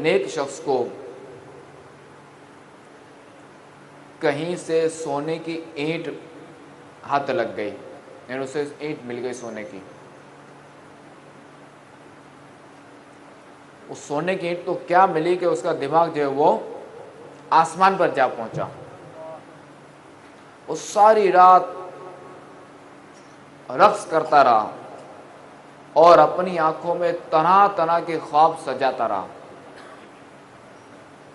نیک شخص کو کہیں سے سونے کی اینٹ ہاتھ لگ گئی، یعنی اسے اینٹ مل گئی سونے کی. اس سونے کی اینٹ تو کیا ملی کہ اس کا دماغ جو ہے وہ آسمان پر جا پہنچا. وہ ساری رات رقص کرتا رہا اور اپنی آنکھوں میں طرح طرح کے خواب سجاتا رہا.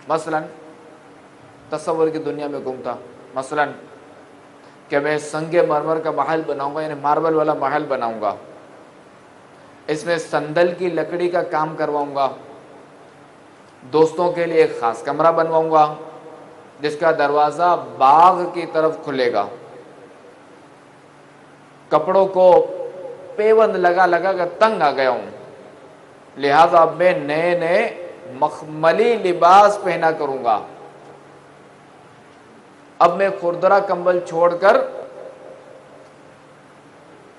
مثلا تصور کی دنیا میں گھومتا، مثلا کہ میں سنگ مرمر کا محل بناؤں گا، یعنی ماربل والا محل بناؤں گا، اس میں سندل کی لکڑی کا کام کرواؤں گا، دوستوں کے لیے ایک خاص کمرہ بنواؤں گا جس کا دروازہ باغ کی طرف کھلے گا، کپڑوں کو پیوند لگا لگا کر تنگ آ گیا ہوں، لہذا اب میں نئے نئے مخملی لباس پہنا کروں گا. اب میں کھردرا کمبل چھوڑ کر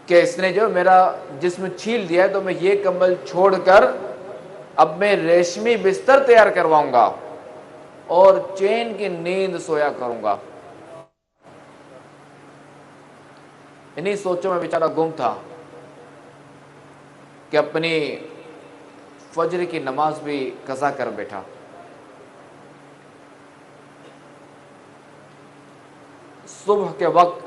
کہ اس نے جو میرا جسم چھیل دیا ہے تو میں یہ کمبل چھوڑ کر اب میں ریشمی بستر تیار کرواؤں گا اور چین کی نیند سویا کروں گا. انہی سوچوں میں بیچارہ گم تھا کہ اپنی فجر کی نماز بھی قضا کر بیٹھا. صبح کے وقت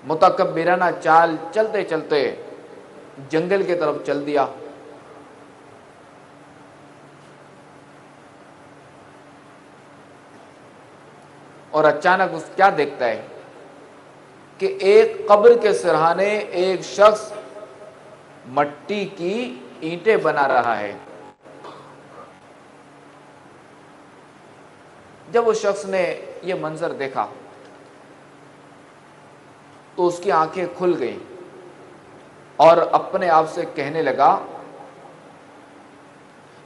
متکبرانہ چال چلتے چلتے جنگل کی طرف چل دیا. اور اچانک اس کیا دیکھتا ہے کہ ایک قبر کے سرہانے ایک شخص مٹی کی اینٹیں بنا رہا ہے. جب اس شخص نے یہ منظر دیکھا تو اس کی آنکھیں کھل گئیں اور اپنے آپ سے کہنے لگا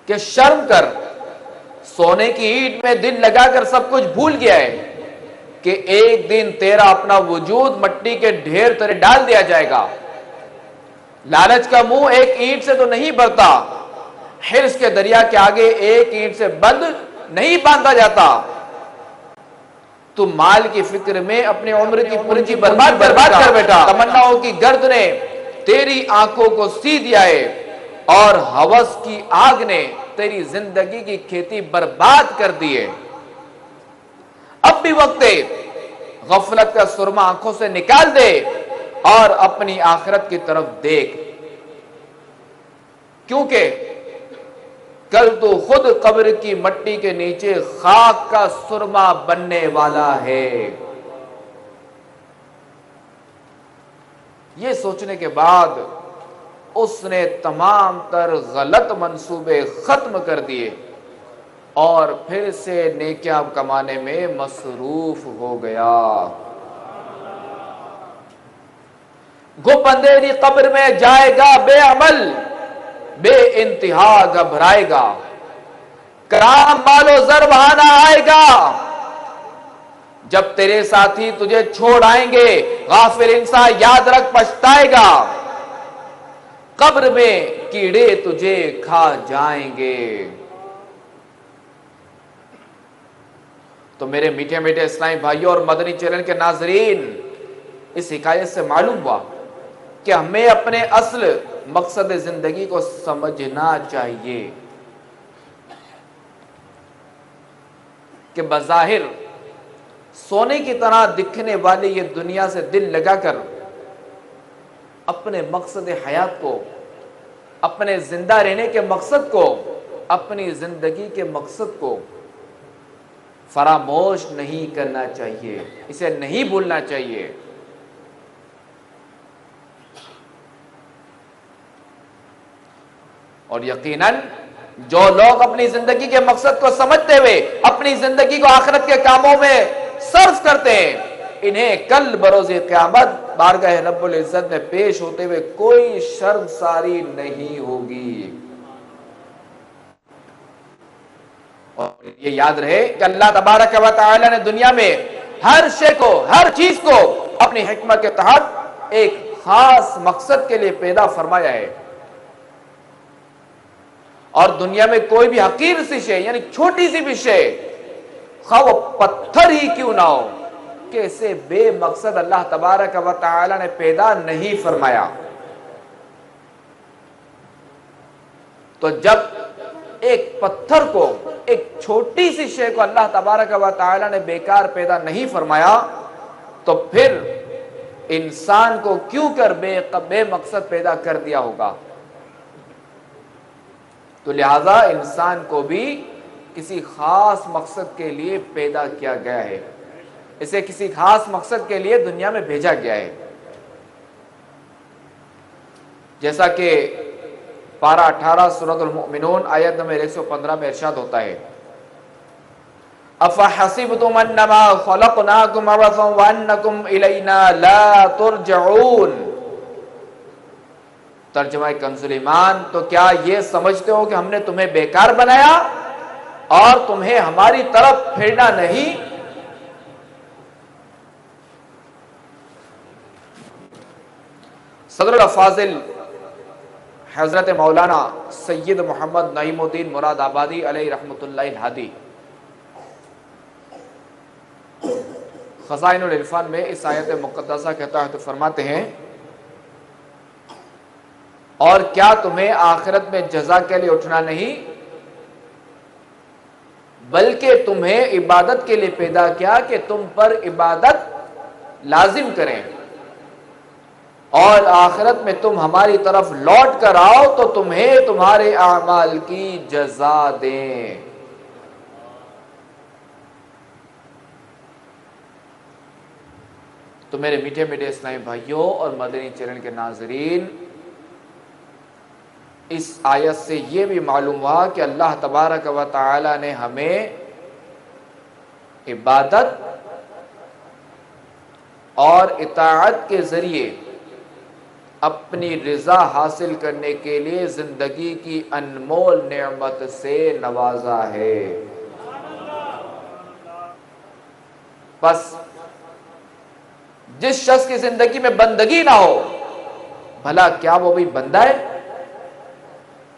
کہ شرم کر، سونے کی اینٹ میں دل لگا کر سب کچھ بھول گیا ہے کہ ایک دن تیرا اپنا وجود مٹی کے ڈھیر تلے ڈال دیا جائے گا. لالچ کا منہ ایک اینٹ سے تو نہیں بھرتا، حرص کے دریا کے آگے ایک اینٹ سے بند نہیں باندھا جاتا. تو مال کی فکر میں اپنی عمر کی پونجی برباد کر بیٹھا. تمناؤں کی گرد نے تیری آنکھوں کو سی دیا ہے اور ہوس کی آگ نے تیری زندگی کی کھیتی برباد کر دی ہے. اب بھی وقت ہے، غفلت کا سرما آنکھوں سے نکال دے اور اپنی آخرت کی طرف دیکھ، کیونکہ کل تو خود قبر کی مٹی کے نیچے خاک کا سرما بننے والا ہے. یہ سوچنے کے بعد اس نے تمام تر غلط منصوبے ختم کر دیے اور پھر سے نیکیاں کمانے میں مصروف ہو گیا. گپ اندھیری قبر میں جائے گا بے عمل، بے انتہا گھبرائے گا، کرام مال و زر بہانا آئے گا. جب تیرے ساتھی تجھے چھوڑ آئیں گے غافل انسان یاد رکھ پچھتائے گا. قبر میں کیڑے تجھے کھا جائیں گے. تو میرے میٹھے میٹھے اسلامی بھائیوں اور مدنی چینل کے ناظرین، اس حکایت سے معلوم ہوا کہ ہمیں اپنے اصل مقصد زندگی کو سمجھنا چاہیے کہ بظاہر سونے کی طرح دکھنے والی یہ دنیا سے دل لگا کر اپنے مقصد حیات کو، اپنے زندہ رہنے کے مقصد کو، اپنی زندگی کے مقصد کو فراموش نہیں کرنا چاہیے، اسے نہیں بھولنا چاہیے. اور یقیناً جو لوگ اپنی زندگی کے مقصد کو سمجھتے ہوئے اپنی زندگی کو آخرت کے کاموں میں صرف کرتے ہیں، انہیں کل بروز قیامت بارگاہ رب العزت میں پیش ہوتے ہوئے کوئی شرمساری نہیں ہوگی. اور یہ یاد رہے کہ اللہ تبارک و تعالی نے دنیا میں ہر شے کو، ہر چیز کو اپنی حکمت کے تحت ایک خاص مقصد کے لیے پیدا فرمایا ہے. اور دنیا میں کوئی بھی حقیر سی شے یعنی چھوٹی سی بھی شے خواہ وہ پتھر ہی کیوں نہ ہو کہ اسے بے مقصد اللہ تبارک و تعالی نے پیدا نہیں فرمایا. تو جب ایک پتھر کو ایک چھوٹی سی شے کو اللہ تبارک و تعالی نے بیکار پیدا نہیں فرمایا تو پھر انسان کو کیوں کر بے مقصد پیدا کر دیا ہوگا. تو لہذا انسان کو بھی کسی خاص مقصد کے لیے پیدا کیا گیا ہے, اسے کسی خاص مقصد کے لیے دنیا میں بھیجا گیا ہے. جیسا کہ پارہ 18 سورۃ المؤمنون آیت نمبر 115 میں ارشاد ہوتا ہے افحسبتم انما خلقناکم عبثا وانکم الینا لا ترجعون. ترجمہ کنز ایمان, تو کیا یہ سمجھتے ہو کہ ہم نے تمہیں بیکار بنایا اور تمہیں ہماری طرف پھرنا نہیں؟ صدر الافاضل حضرت مولانا سید محمد نعیم الدین مراد آبادی علیہ رحمۃ اللہ الہادی خزائن العرفان میں اس آیت مقدسہ کے تحت فرماتے ہیں اور کیا تمہیں آخرت میں جزا کے لیے اٹھنا نہیں بلکہ تمہیں عبادت کے لیے پیدا کیا کہ تم پر عبادت لازم کریں اور آخرت میں تم ہماری طرف لوٹ کر آؤ تو تمہیں تمہارے اعمال کی جزا دیں. تو میرے میٹھے میٹھے اسلامی بھائیوں اور مدنی چینل کے ناظرین, اس آیت سے یہ بھی معلوم ہوا کہ اللہ تبارک و تعالی نے ہمیں عبادت اور اطاعت کے ذریعے اپنی رضا حاصل کرنے کے لیے زندگی کی انمول نعمت سے نوازا ہے. بس جس شخص کی زندگی میں بندگی نہ ہو بھلا کیا وہ بھی بندہ ہے؟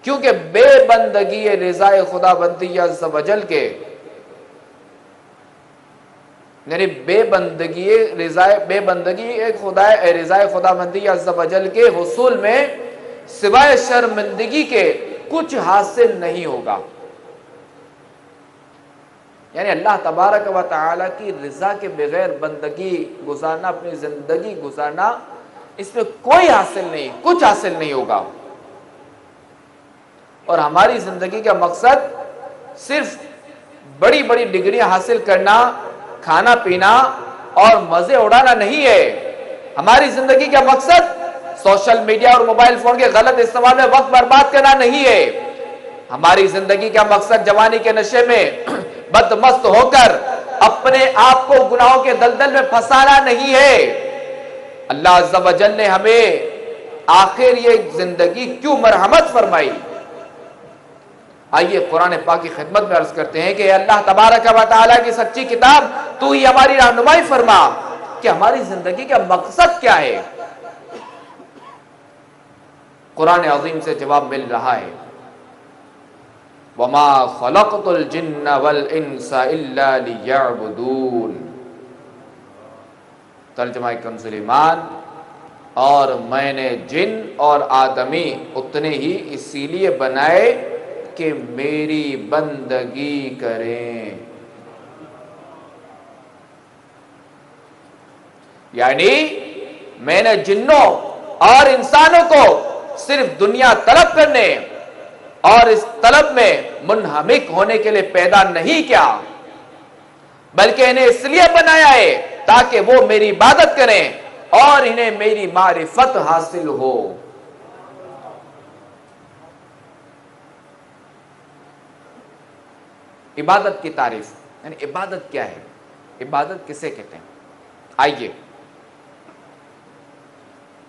کیونکہ بے بندگی رضا خدا بندی عز و جل کے یعنی بے بندگی ایک رضا خدا بندی عز و جل کے حصول میں سوائے شرمندگی کے کچھ حاصل نہیں ہوگا. یعنی اللہ تبارک و تعالی کی رضا کے بغیر بندگی گزارنا, اپنی زندگی گزارنا, اس میں کوئی حاصل نہیں, کچھ حاصل نہیں ہوگا. اور ہماری زندگی کا مقصد صرف بڑی بڑی ڈگریاں حاصل کرنا, کھانا پینا اور مزے اڑانا نہیں ہے. ہماری زندگی کا مقصد سوشل میڈیا اور موبائل فون کے غلط استعمال میں وقت برباد کرنا نہیں ہے. ہماری زندگی کا مقصد جوانی کے نشے میں بدمست ہو کر اپنے آپ کو گناہوں کے دلدل میں پھنسانا نہیں ہے. اللہ عز و جل نے ہمیں آخر یہ زندگی کیوں مرحمت فرمائی؟ آئیے قرآن پاک کی خدمت میں عرض کرتے ہیں کہ اے اللہ تبارک و تعالیٰ کی سچی کتاب, تو ہی ہماری رہنمائی فرما کہ ہماری زندگی کا مقصد کیا ہے. قرآن عظیم سے جواب مل رہا ہے وَمَا خَلَقْتُ الْجِنَّ وَالْإِنسَ إِلَّا لِيَعْبُدُونَ. ترجمہ کنز ایمان, اور میں نے جن اور آدمی اتنے ہی اسی لیے بنائے کہ میری بندگی کریں. یعنی میں نے جنوں اور انسانوں کو صرف دنیا طلب کرنے اور اس طلب میں منہمک ہونے کے لیے پیدا نہیں کیا, بلکہ انہیں اس لیے بنایا ہے تاکہ وہ میری عبادت کریں اور انہیں میری معرفت حاصل ہو. عبادت کی تعریف یعنی عبادت کیا ہے, عبادت کسے کہتے ہیں؟ آئیے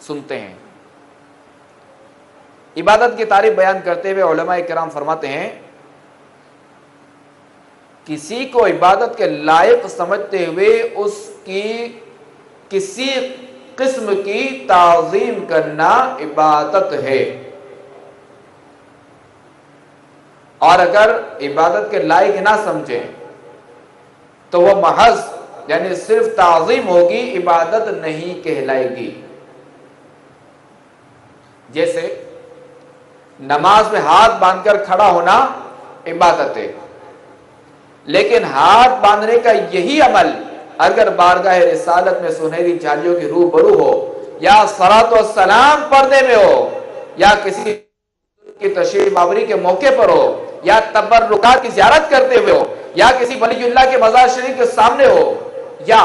سنتے ہیں. عبادت کی تعریف بیان کرتے ہوئے علماء کرام فرماتے ہیں کسی کو عبادت کے لائق سمجھتے ہوئے اس کی کسی قسم کی تعظیم کرنا عبادت ہے. اور اگر عبادت کے لائق نہ سمجھیں تو وہ محض یعنی صرف تعظیم ہوگی، عبادت نہیں کہلائے گی۔ جیسے نماز میں ہاتھ باندھ کر کھڑا ہونا عبادت ہے، لیکن ہاتھ باندھنے کا یہی عمل اگر بارگاہ رسالت میں سنہری جالیوں کی روبرو ہو، یا صلاۃ و سلام پردے میں ہو، یا کسی کی تشریف آوری کے موقع پر ہو، یا تبرکات کی زیارت کرتے ہوئے ہو، یا کسی ولی اللہ کے مزار شریف کے سامنے ہو، یا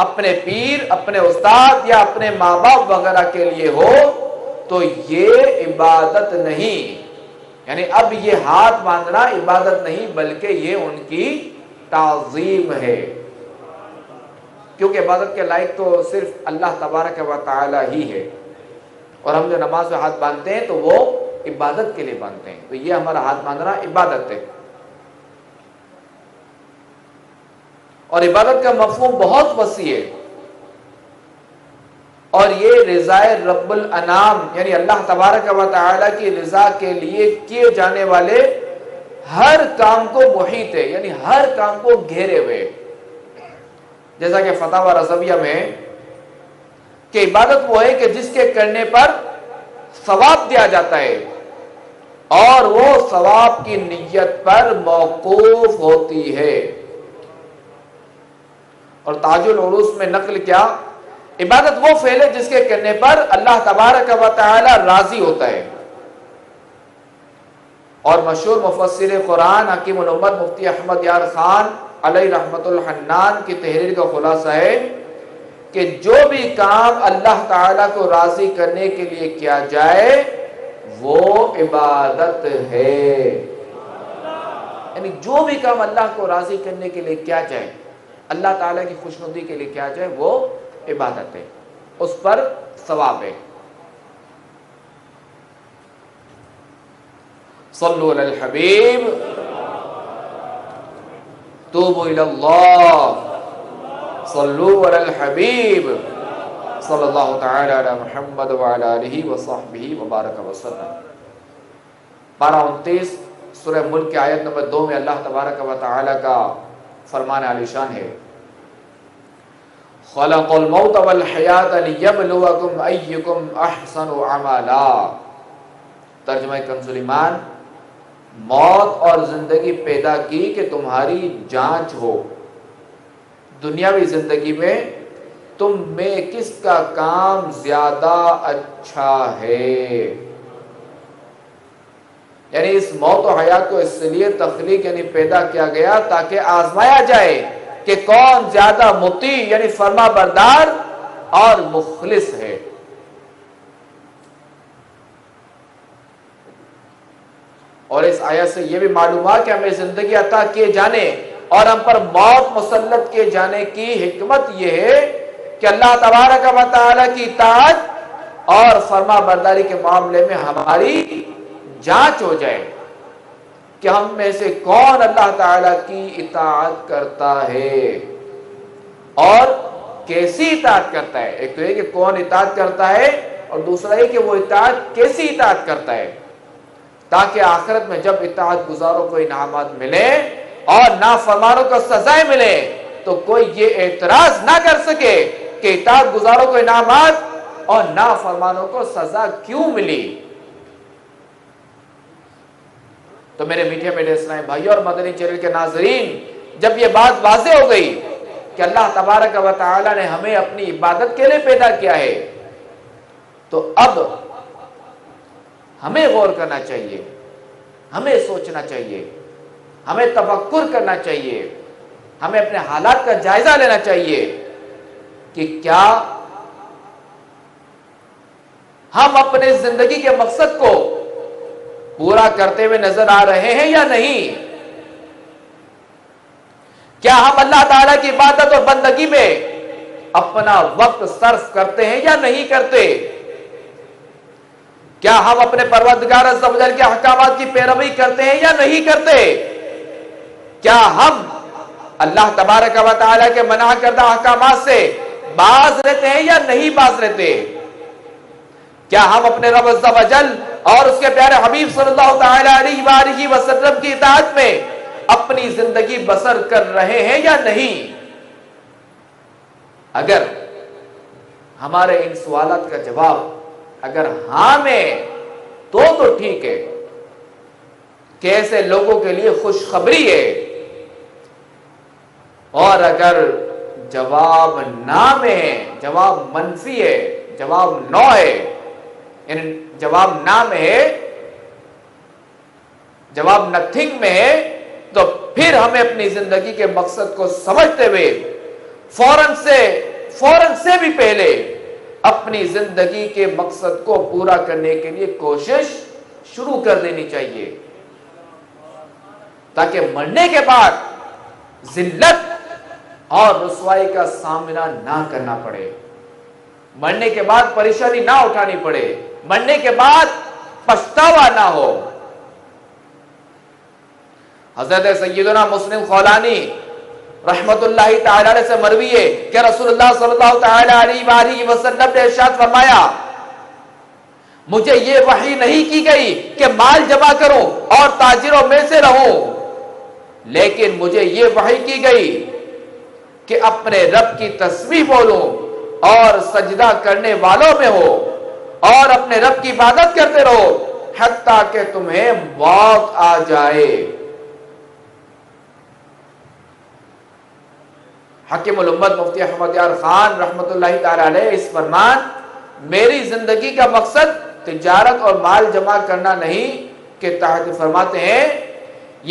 اپنے پیر، اپنے استاد یا اپنے ماں باپ وغیرہ کے لیے ہو، تو یہ عبادت نہیں، یعنی اب یہ ہاتھ باندھنا عبادت نہیں بلکہ یہ ان کی تعظیم ہے، کیونکہ عبادت کے لائق تو صرف اللہ تبارک و تعالی ہی ہے، اور ہم جو نماز میں ہاتھ باندھتے ہیں تو وہ عبادت کے لیے باندھتے ہیں، تو یہ ہمارا ہاتھ باندھنا عبادت ہے۔ اور عبادت کا مفہوم بہت وسیع ہے، اور یہ رضائے رب الانام یعنی اللہ تبارک و تعالی کی رضا کے لیے کیے جانے والے ہر کام کو محیط ہے، یعنی ہر کام کو گھیرے ہوئے، جیسا کہ فتاوی رضویہ میں کہ عبادت وہ ہے کہ جس کے کرنے پر ثواب دیا جاتا ہے اور وہ ثواب کی نیت پر موقوف ہوتی ہے۔ اور تاج العروس میں نقل کیا، عبادت وہ فعل ہے جس کے کرنے پر اللہ تبارک و تعالی راضی ہوتا ہے۔ اور مشہور مفسر قرآن حکیم الامت مفتی احمد یار خان علیہ رحمت الحنان کی تحریر کا خلاصہ ہے کہ جو بھی کام اللہ تعالیٰ کو راضی کرنے کے لیے کیا جائے وہ عبادت ہے، یعنی جو بھی کام اللہ کو راضی کرنے کے لیے کیا جائے، اللہ تعالیٰ کی خوشنودی کے لیے کیا جائے، وہ عبادت ہے، اس پر ثواب ہے۔ صلو علی الحبیب توبوا الی اللہ، صلو علی الحبیب صلی اللہ تعالی علی محمد وعلی آلہ وصحبہ وبارک وسلم۔ پارہ 29 سورہ ملک کی آیت نمبر 2 میں اللہ تبارک و تعالی کا فرمان عالی شان ہے، خلق الموت والحیات لیبلوکم ایکم احسن عملا۔ ترجمہ کنز ایمان، موت اور زندگی پیدا کی کہ تمہاری جانچ ہو، دنیاوی زندگی میں تم میں کس کا کام زیادہ اچھا ہے۔ یعنی اس موت و حیات کو اس لیے تخلیق یعنی پیدا کیا گیا تاکہ آزمایا جائے کہ کون زیادہ مطیع یعنی فرما بردار اور مخلص ہے۔ اور اس آیت سے یہ بھی معلوم ہوا کہ ہمیں زندگی عطا کیے جانے اور ہم پر موت مسلط کیے جانے کی حکمت یہ ہے کہ اللہ تبارک و تعالی کی اطاعت اور فرما برداری کے معاملے میں ہماری جانچ ہو جائے کہ ہم میں سے کون اللہ تعالی کی اطاعت کرتا ہے اور کیسی اطاعت کرتا ہے۔ ایک تو یہ کہ کون اطاعت کرتا ہے، اور دوسرا یہ کہ وہ اطاعت کیسی اطاعت کرتا ہے، تاکہ آخرت میں جب اطاعت گزاروں کو انعامات ملے اور نافرمانوں کو سزائیں ملے تو کوئی یہ اعتراض نہ کر سکے کہ اطاعت گزاروں کو انعامات اور نافرمانوں کو سزا کیوں ملی۔ تو میرے میٹھے میٹھے اسلامی بھائیوں اور مدنی چینل کے ناظرین، جب یہ بات واضح ہو گئی کہ اللہ تبارک و تعالی نے ہمیں اپنی عبادت کے لیے پیدا کیا ہے، تو اب ہمیں غور کرنا چاہیے، ہمیں سوچنا چاہیے، ہمیں تفکر کرنا چاہیے، ہمیں اپنے حالات کا جائزہ لینا چاہیے کہ کیا ہم اپنے زندگی کے مقصد کو پورا کرتے ہوئے نظر آ رہے ہیں یا نہیں؟ کیا ہم اللہ تعالیٰ کی عبادت اور بندگی میں اپنا وقت صرف کرتے ہیں یا نہیں کرتے؟ کیا ہم اپنے پروردگار عز و جل کے احکامات کی پیروی کرتے ہیں یا نہیں کرتے؟ کیا ہم اللہ تبارک و تعالیٰ کے منع کردہ احکامات سے باز رہتے ہیں یا نہیں باز رہتے؟ کیا ہم اپنے رب عز و جل اور اس کے پیارے حبیب صلی اللہ تعالی علیہ وآلہ وسلم کی اطاعت میں اپنی زندگی بسر کر رہے ہیں یا نہیں؟ اگر ہمارے ان سوالات کا جواب اگر ہاں میں تو ٹھیک ہے کہ ایسے لوگوں کے لیے خوشخبری ہے، اور اگر جواب نہ میں ہے، جواب منفی ہے، جواب نو ہے، یعنی جواب نہ میں ہے، جواب نتھنگ میں ہے، تو پھر ہمیں اپنی زندگی کے مقصد کو سمجھتے ہوئے فوراً سے بھی پہلے اپنی زندگی کے مقصد کو پورا کرنے کے لیے کوشش شروع کر دینی چاہیے، تاکہ مرنے کے بعد ذلت اور رسوائی کا سامنا نہ کرنا پڑے، مرنے کے بعد پریشانی نہ اٹھانی پڑے، مرنے کے بعد پچھتاوا نہ ہو۔ حضرت سیدنا مسلم خولانی رحمت اللہ تعالی علیہ سے مروی ہے کہ رسول اللہ صلی اللہ تعالی علیہ وآلہ وسلم نے ارشاد فرمایا، مجھے یہ وحی نہیں کی گئی کہ مال جمع کروں اور تاجروں میں سے رہوں، لیکن مجھے یہ وحی کی گئی کہ اپنے رب کی تسبیح بولوں اور سجدہ کرنے والوں میں ہو اور اپنے رب کی عبادت کرتے رہو حتیٰ کہ تمہیں موت آ جائے۔ حاکم الامت مفتی احمد یار خان رحمت اللہ تعالی علیہ اس فرمان، میری زندگی کا مقصد تجارت اور مال جمع کرنا نہیں کہ تحت فرماتے ہیں،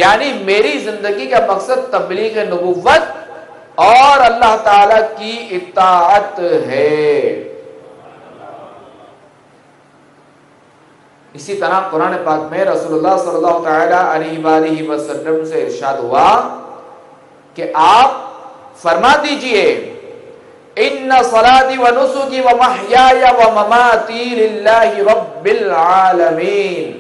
یعنی میری زندگی کا مقصد تبلیغ نبوت اور اللہ تعالی کی اطاعت ہے۔ اسی طرح قرآن پاک میں رسول اللہ صلی اللہ تعالی علیہ وآلہ وسلم سے ارشاد ہوا کہ آپ فرما دیجئے، ان صلاتی و نسکی و محیای و مماتی للہ رب العالمین۔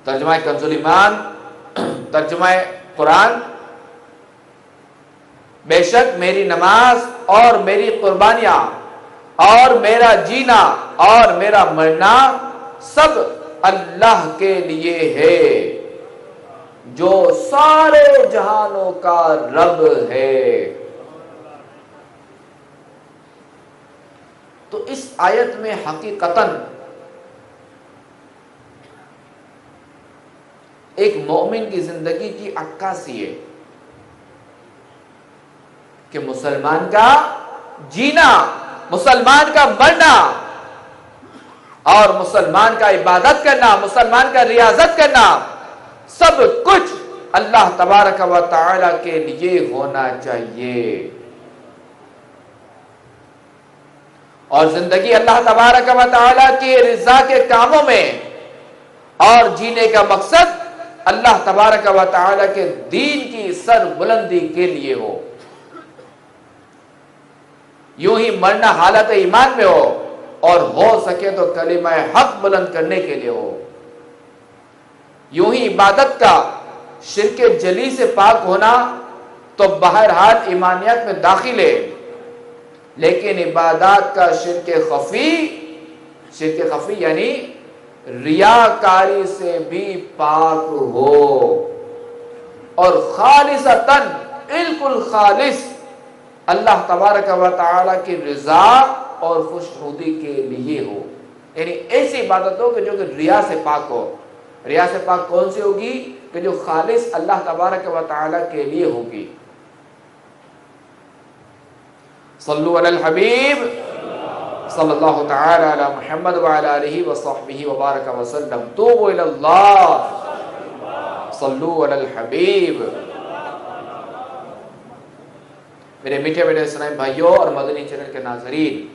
ترجمہ کنز ایمان، ترجمہ قرآن، بے شک میری نماز اور میری قربانیاں اور میرا جینا اور میرا مرنا سب اللہ کے لیے ہے جو سارے جہانوں کا رب ہے۔ تو اس آیت میں حقیقتاً ایک مومن کی زندگی کی عکاسی ہے کہ مسلمان کا جینا، مسلمان کا مرنا اور مسلمان کا عبادت کرنا، مسلمان کا ریاضت کرنا، سب کچھ اللہ تبارک و تعالی کے لیے ہونا چاہیے۔ اور زندگی اللہ تبارک و تعالی کی رضا کے کاموں میں اور جینے کا مقصد اللہ تبارک و تعالی کے دین کی سر بلندی کے لیے ہو۔ یوں ہی مرنا حالت ایمان میں ہو اور ہو سکے تو کلمہ حق بلند کرنے کے لیے ہو۔ یوں ہی عبادت کا شرک جلی سے پاک ہونا تو بہرحال ایمانیت میں داخل ہے، لیکن عبادات کا شرک خفی یعنی ریاکاری سے بھی پاک ہو اور خالصتاً بالکل خالص اللہ تبارک و تعالی کی رضا اور خوشنودی کے لیے ہو، یعنی ایسی عبادت ہو کہ جو کہ ریا سے پاک ہو۔ ریا سے پاک کون سی ہوگی؟ کہ جو خالص اللہ تبارک و تعالی کے لیے ہوگی۔ صلو علی الحبیب صلی اللہ تعالی علی محمد وعلی آلہ وصحبہ وبارک وسلم۔ توبوا الی اللہ، صلو علی الحبیب۔ میرے میٹھے میٹھے اسلامی بھائیوں اور مدنی چینل کے ناظرین،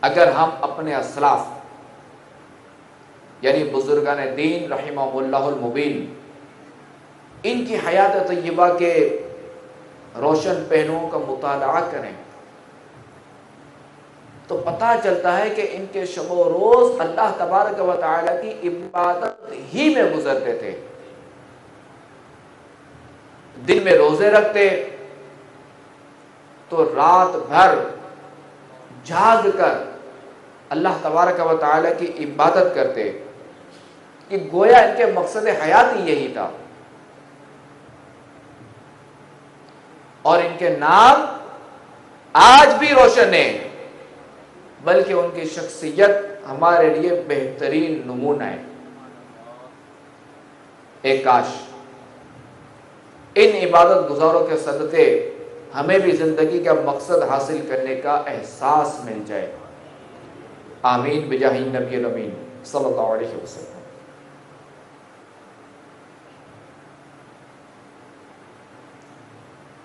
اگر ہم اپنے اسلاف یعنی بزرگان دین رحمہم اللہ المبین ان کی حیات طیبہ کے روشن پہلوؤں کا مطالعہ کریں تو پتہ چلتا ہے کہ ان کے شب و روز اللہ تبارک و تعالی کی عبادت ہی میں گزرتے تھے۔ دن میں روزے رکھتے تو رات بھر جاگ کر اللہ تبارک و تعالی کی عبادت کرتے کہ گویا ان کے مقصد حیات ہی یہی تھا، اور ان کے نام آج بھی روشن ہے، بلکہ ان کی شخصیت ہمارے لیے بہترین نمونہ ہے۔ ایک کاش ان عبادت گزاروں کے صدقے ہمیں بھی زندگی کا مقصد حاصل کرنے کا احساس مل جائے۔ آمین بجاہ النبی الامین صلی اللہ علیہ وسلم۔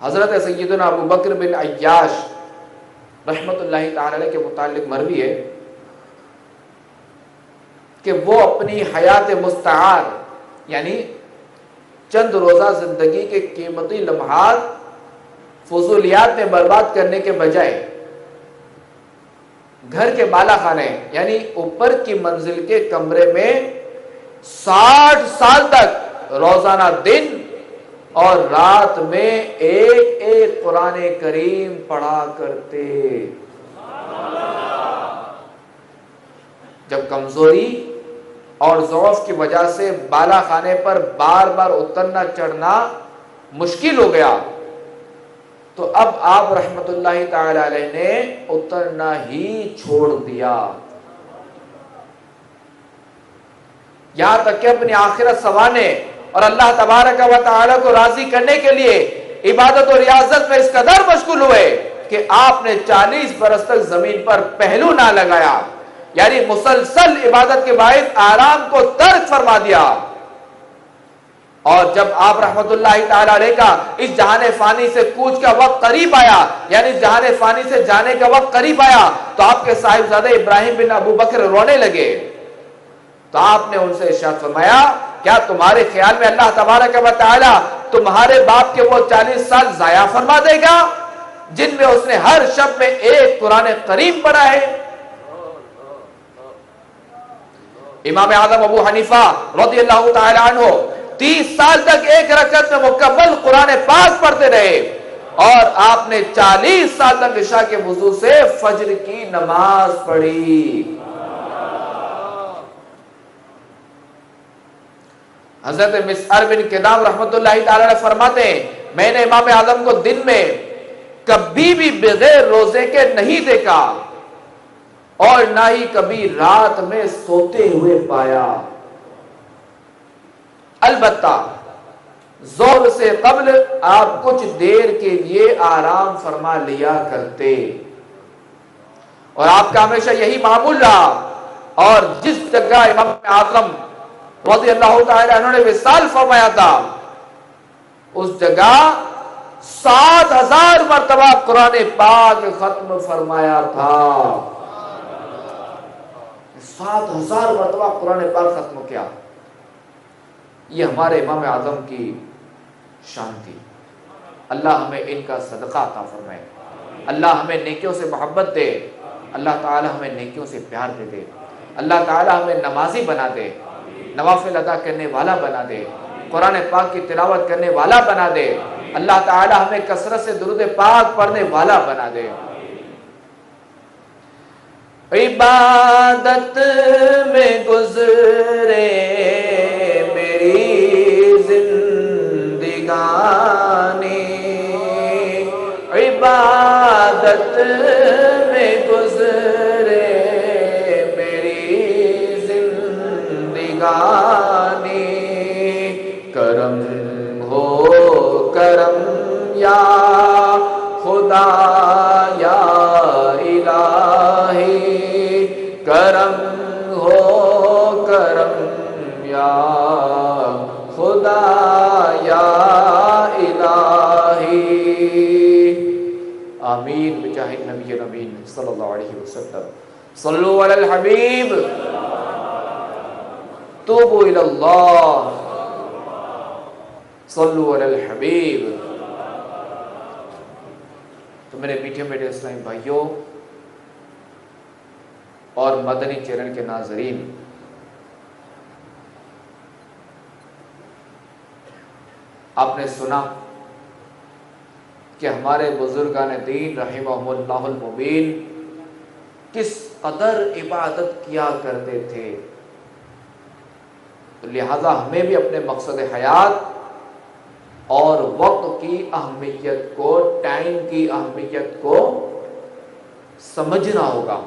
حضرت سیدنا ابو بکر بن عیاش رحمت اللہ تعالی علیہ کے متعلق مروی ہے کہ وہ اپنی حیات مستعار یعنی چند روزہ زندگی کے قیمتی لمحات فضولیات میں برباد کرنے کے بجائے گھر کے بالا خانے یعنی اوپر کی منزل کے کمرے میں 60 سال تک روزانہ دن اور رات میں ایک ایک قرآن کریم پڑھا کرتے۔ جب کمزوری اور ضعف کی وجہ سے بالا خانے پر بار بار اترنا چڑھنا مشکل ہو گیا تو اب آپ رحمت اللہ تعالی علیہ نے اترنا ہی چھوڑ دیا، یہاں تک کہ اپنی آخرت سنوارنے اور اللہ تبارک و تعالی کو راضی کرنے کے لیے عبادت و ریاضت میں اس قدر مشغول ہوئے کہ آپ نے 40 برس تک زمین پر پہلو نہ لگایا، یعنی مسلسل عبادت کے باعث آرام کو ترک فرما دیا۔ اور جب آپ رحمت اللہ تعالی علیہ کا اس جہان فانی سے کوچ کا وقت قریب آیا، یعنی جہان فانی سے جانے کا وقت قریب آیا، تو آپ کے صاحبزادے ابراہیم بن ابو بکر رونے لگے، تو آپ نے ان سے ارشاد فرمایا کیا تمہارے خیال میں اللہ تبارک و تعالی تمہارے باپ کے وہ 40 سال ضائع فرما دے گا جن میں اس نے ہر شب میں ایک قرآن کریم پڑھا ہے؟ امام اعظم ابو حنیفہ رضی اللہ تعالی عنہ 30 سال تک ایک رکعت میں مکمل قرآن پاک پڑھتے رہے، اور آپ نے 40 سال تک عشاء کے وضو سے فجر کی نماز پڑھی۔ حضرت مسعر بن کدام رحمت اللہ تعالی فرماتے ہیں میں نے امام اعظم کو دن میں کبھی بھی بغیر روزے کے نہیں دیکھا اور نہ ہی کبھی رات میں سوتے ہوئے پایا، البتہ ظہر سے قبل آپ کچھ دیر کے لیے آرام فرما لیا کرتے، اور آپ کا ہمیشہ یہی معمول رہا۔ اور جس جگہ امام اعظم رضی اللہ تعالی عنہ نے وصال فرمایا تھا اس جگہ 7000 مرتبہ قرآن پاک ختم فرمایا تھا، 7000 مرتبہ قرآن پاک ختم کیا۔ یہ ہمارے امام اعظم کی شان تھی۔ اللہ ہمیں ان کا صدقہ عطا فرمائے، اللہ ہمیں نیکیوں سے محبت دے، اللہ تعالی ہمیں نیکیوں سے پیار دے دے، اللہ تعالی ہمیں نمازی بنا دے، نوافل ادا کرنے والا بنا دے، قرآن پاک کی تلاوت کرنے والا بنا دے، اللہ تعالی ہمیں کثرت سے درود پاک پڑھنے والا بنا دے۔ عبادت میں گزرے میری زندگانی، عبادت میں گزرے میری زندگانی، کرم ہو کرم یا خدا یا الہی، کرم ہو کرم یا خدا یا الہی۔ آمین بجاہ النبی الامین صلی اللہ علیہ وسلم۔ صلو علی الحبیب، توبوا الی اللہ، صلو علی الحبیب۔ تو میرے میٹھے میٹھے اسلامی بھائیوں اور مدنی چینل کے ناظرین، آپ نے سنا کہ ہمارے بزرگان دین رحمہم اللہ المبین کس قدر عبادت کیا کرتے تھے. تو لہذا ہمیں بھی اپنے مقصد حیات اور وقت کی اہمیت کو، ٹائم کی اہمیت کو سمجھنا ہوگا،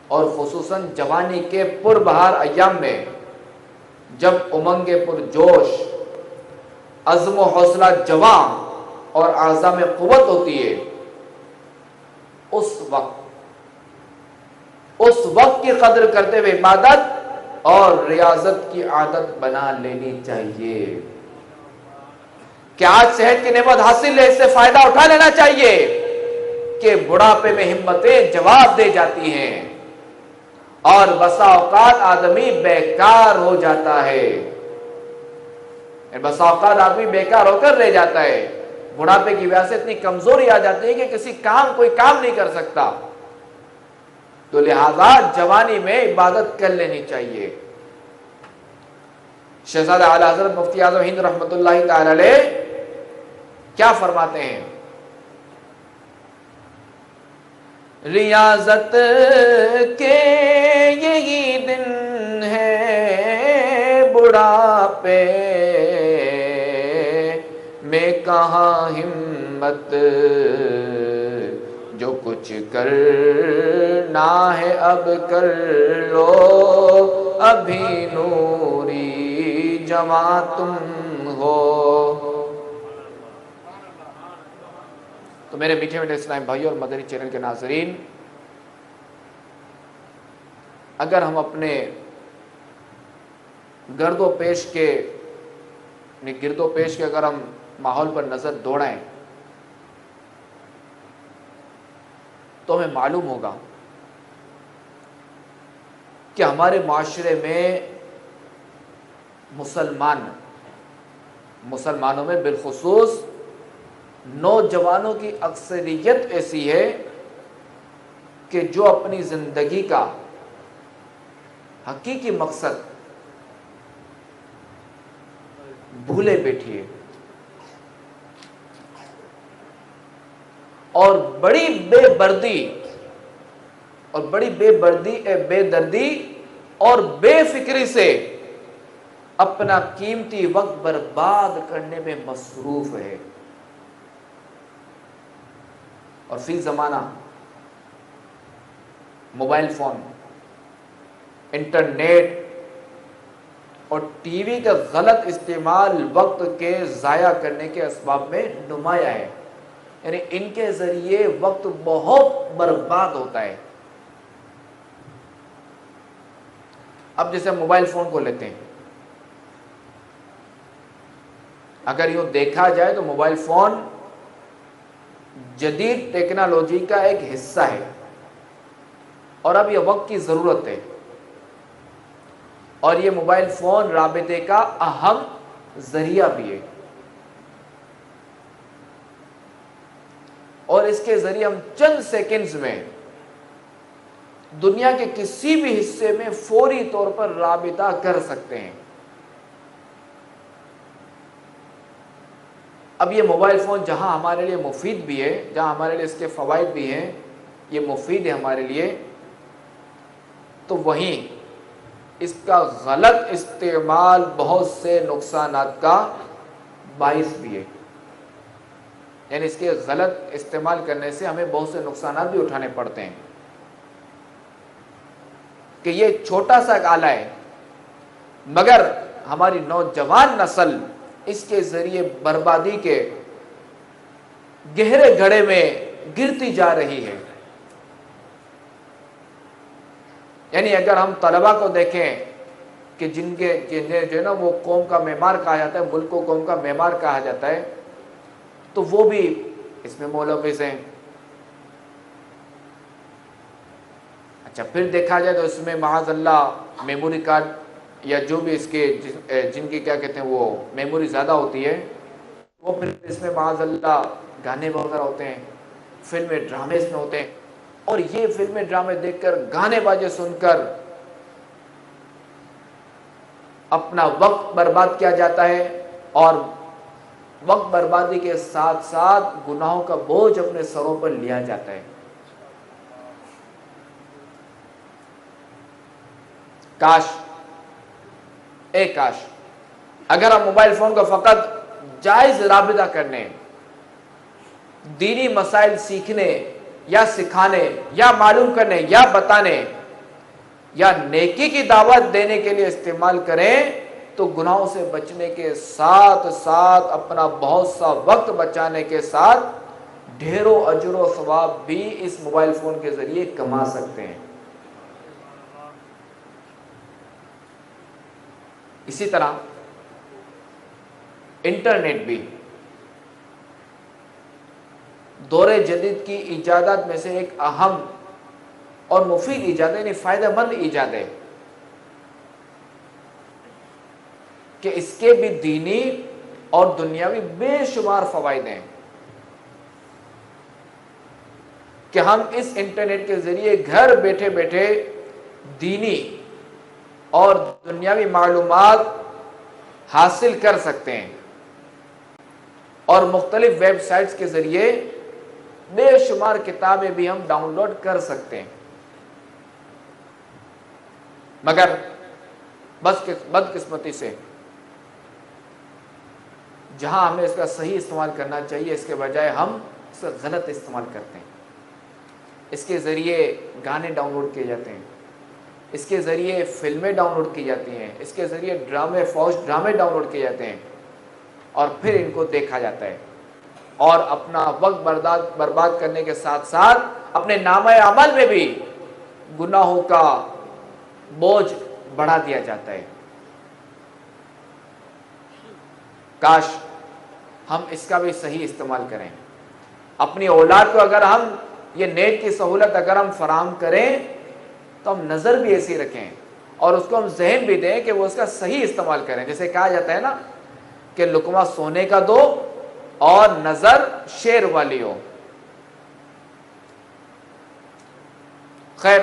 اور خصوصاً جوانی کے پربہار ایام میں جب امنگ پرجوش، عزم و حوصلہ جواں اور اعضاء میں قوت ہوتی ہے، اس وقت کی قدر کرتے ہوئے عبادت اور ریاضت کی عادت بنا لینی چاہیے کہ آج صحت کی نعمت حاصل ہے، اس سے فائدہ اٹھا لینا چاہیے کہ بڑھاپے میں ہمتیں جواب دے جاتی ہیں اور بسا اوقات آدمی بیکار ہو جاتا ہے. بسا اوقات آدمی بیکار ہو کر رہ جاتا ہے، بڑھاپے کی وجہ سے اتنی کمزوری آ جاتی ہے کہ کوئی کام نہیں کر سکتا. تو لہذا جوانی میں عبادت کر لینی چاہیے. شہزادہ اعلیٰ حضرت مفتی اعظم ہند رحمۃ اللہ تعالی علیہ کیا فرماتے ہیں؟ ریاضت کے یہی دن ہے، بڑھاپے میں کہاں ہمت، جو کچھ کرنا ہے اب کر لو، ابھی نوری جواں تم ہو. تو میرے میٹھے میٹھے اسلام بھائیوں اور مدنی چینل کے ناظرین، اگر ہم اپنے گرد و پیش کے اگر ہم ماحول پر نظر دوڑائیں تو ہمیں معلوم ہوگا کہ ہمارے معاشرے میں مسلمانوں میں بالخصوص نوجوانوں کی اکثریت ایسی ہے کہ جو اپنی زندگی کا حقیقی مقصد بھولے بیٹھی ہے اور بڑی بے دردی اور بے فکری سے اپنا قیمتی وقت برباد کرنے میں مصروف ہے. اور فی زمانہ موبائل فون، انٹرنیٹ اور ٹی وی کا غلط استعمال وقت کے ضائع کرنے کے اسباب میں نمایاں ہے. یعنی ان کے ذریعے وقت بہت برباد ہوتا ہے. اب جیسے موبائل فون کو لیتے ہیں، اگر یوں دیکھا جائے تو موبائل فون جدید ٹیکنالوجی کا ایک حصہ ہے اور اب یہ وقت کی ضرورت ہے، اور یہ موبائل فون رابطے کا اہم ذریعہ بھی ہے، اور اس کے ذریعے ہم چند سیکنڈز میں دنیا کے کسی بھی حصے میں فوری طور پر رابطہ کر سکتے ہیں. اب یہ موبائل فون جہاں ہمارے لیے مفید بھی ہے، جہاں ہمارے لیے اس کے فوائد بھی ہیں، یہ مفید ہے ہمارے لیے، تو وہیں اس کا غلط استعمال بہت سے نقصانات کا باعث بھی ہے. یعنی اس کے غلط استعمال کرنے سے ہمیں بہت سے نقصانات بھی اٹھانے پڑتے ہیں کہ یہ چھوٹا سا ایک آلہ ہے، مگر ہماری نوجوان نسل اس کے ذریعے بربادی کے گہرے گڑھے میں گرتی جا رہی ہے. یعنی اگر ہم طلباء کو دیکھیں کہ جنہیں جو ہے نا وہ قوم کا معمار کہا جاتا ہے، ملک کو قوم کا معمار کہا جاتا ہے، تو وہ بھی اس میں ملوث ہیں. اچھا، پھر دیکھا جائے تو اس میں معاذ اللہ میموری کارڈ یا جو بھی اس کے جن کی کیا کہتے ہیں وہ میموری زیادہ ہوتی ہے، وہ پھر اس میں معاذ اللہ گانے وغیرہ ہوتے ہیں، فلمیں ڈرامے اس میں ہوتے ہیں، اور یہ فلمیں ڈرامے دیکھ کر، گانے باجے سن کر اپنا وقت برباد کیا جاتا ہے، اور وقت بربادی کے ساتھ ساتھ گناہوں کا بوجھ اپنے سروں پر لیا جاتا ہے. کاش کاش اگر ہم موبائل فون کو فقط جائز رابطہ کرنے، دینی مسائل سیکھنے یا سکھانے یا معلوم کرنے یا بتانے یا نیکی کی دعوت دینے کے لیے استعمال کریں تو گناہوں سے بچنے کے ساتھ ساتھ اپنا بہت سا وقت بچانے کے ساتھ ڈھیروں اجر و ثواب بھی اس موبائل فون کے ذریعے کما سکتے ہیں۔ اسی طرح انٹرنیٹ بھی دور جدید کی ایجادات میں سے ایک اہم اور مفید ایجاد ہے، یعنی فائدہ مند ایجاد ہے کہ اس کے بھی دینی اور دنیاوی بے شمار فوائد ہیں کہ ہم اس انٹرنیٹ کے ذریعے گھر بیٹھے بیٹھے دینی اور دنیاوی معلومات حاصل کر سکتے ہیں اور مختلف ویب سائٹس کے ذریعے بے شمار کتابیں بھی ہم ڈاؤن لوڈ کر سکتے ہیں، مگر بدقسمتی سے جہاں ہمیں اس کا صحیح استعمال کرنا چاہیے اس کے بجائے ہم اس کا غلط استعمال کرتے ہیں۔ اس کے ذریعے گانے ڈاؤن لوڈ کیے جاتے ہیں، اس کے ذریعے فلمیں ڈاؤن لوڈ کی جاتی ہیں، اس کے ذریعے فوج ڈرامے ڈاؤن لوڈ کیے جاتے ہیں اور پھر ان کو دیکھا جاتا ہے اور اپنا وقت برباد کرنے کے ساتھ ساتھ اپنے نامہ عمل میں بھی گناہوں کا بوجھ بڑھا دیا جاتا ہے۔ کاش ہم اس کا بھی صحیح استعمال کریں۔ اپنی اولاد کو اگر ہم یہ نیٹ کی سہولت اگر ہم فراہم کریں تو ہم نظر بھی ایسی رکھیں اور اس کو ہم ذہن بھی دیں کہ وہ اس کا صحیح استعمال کریں۔ جیسے کہا جاتا ہے نا کہ لقمہ سونے کا دو اور نظر شیر والی ہو۔ خیر،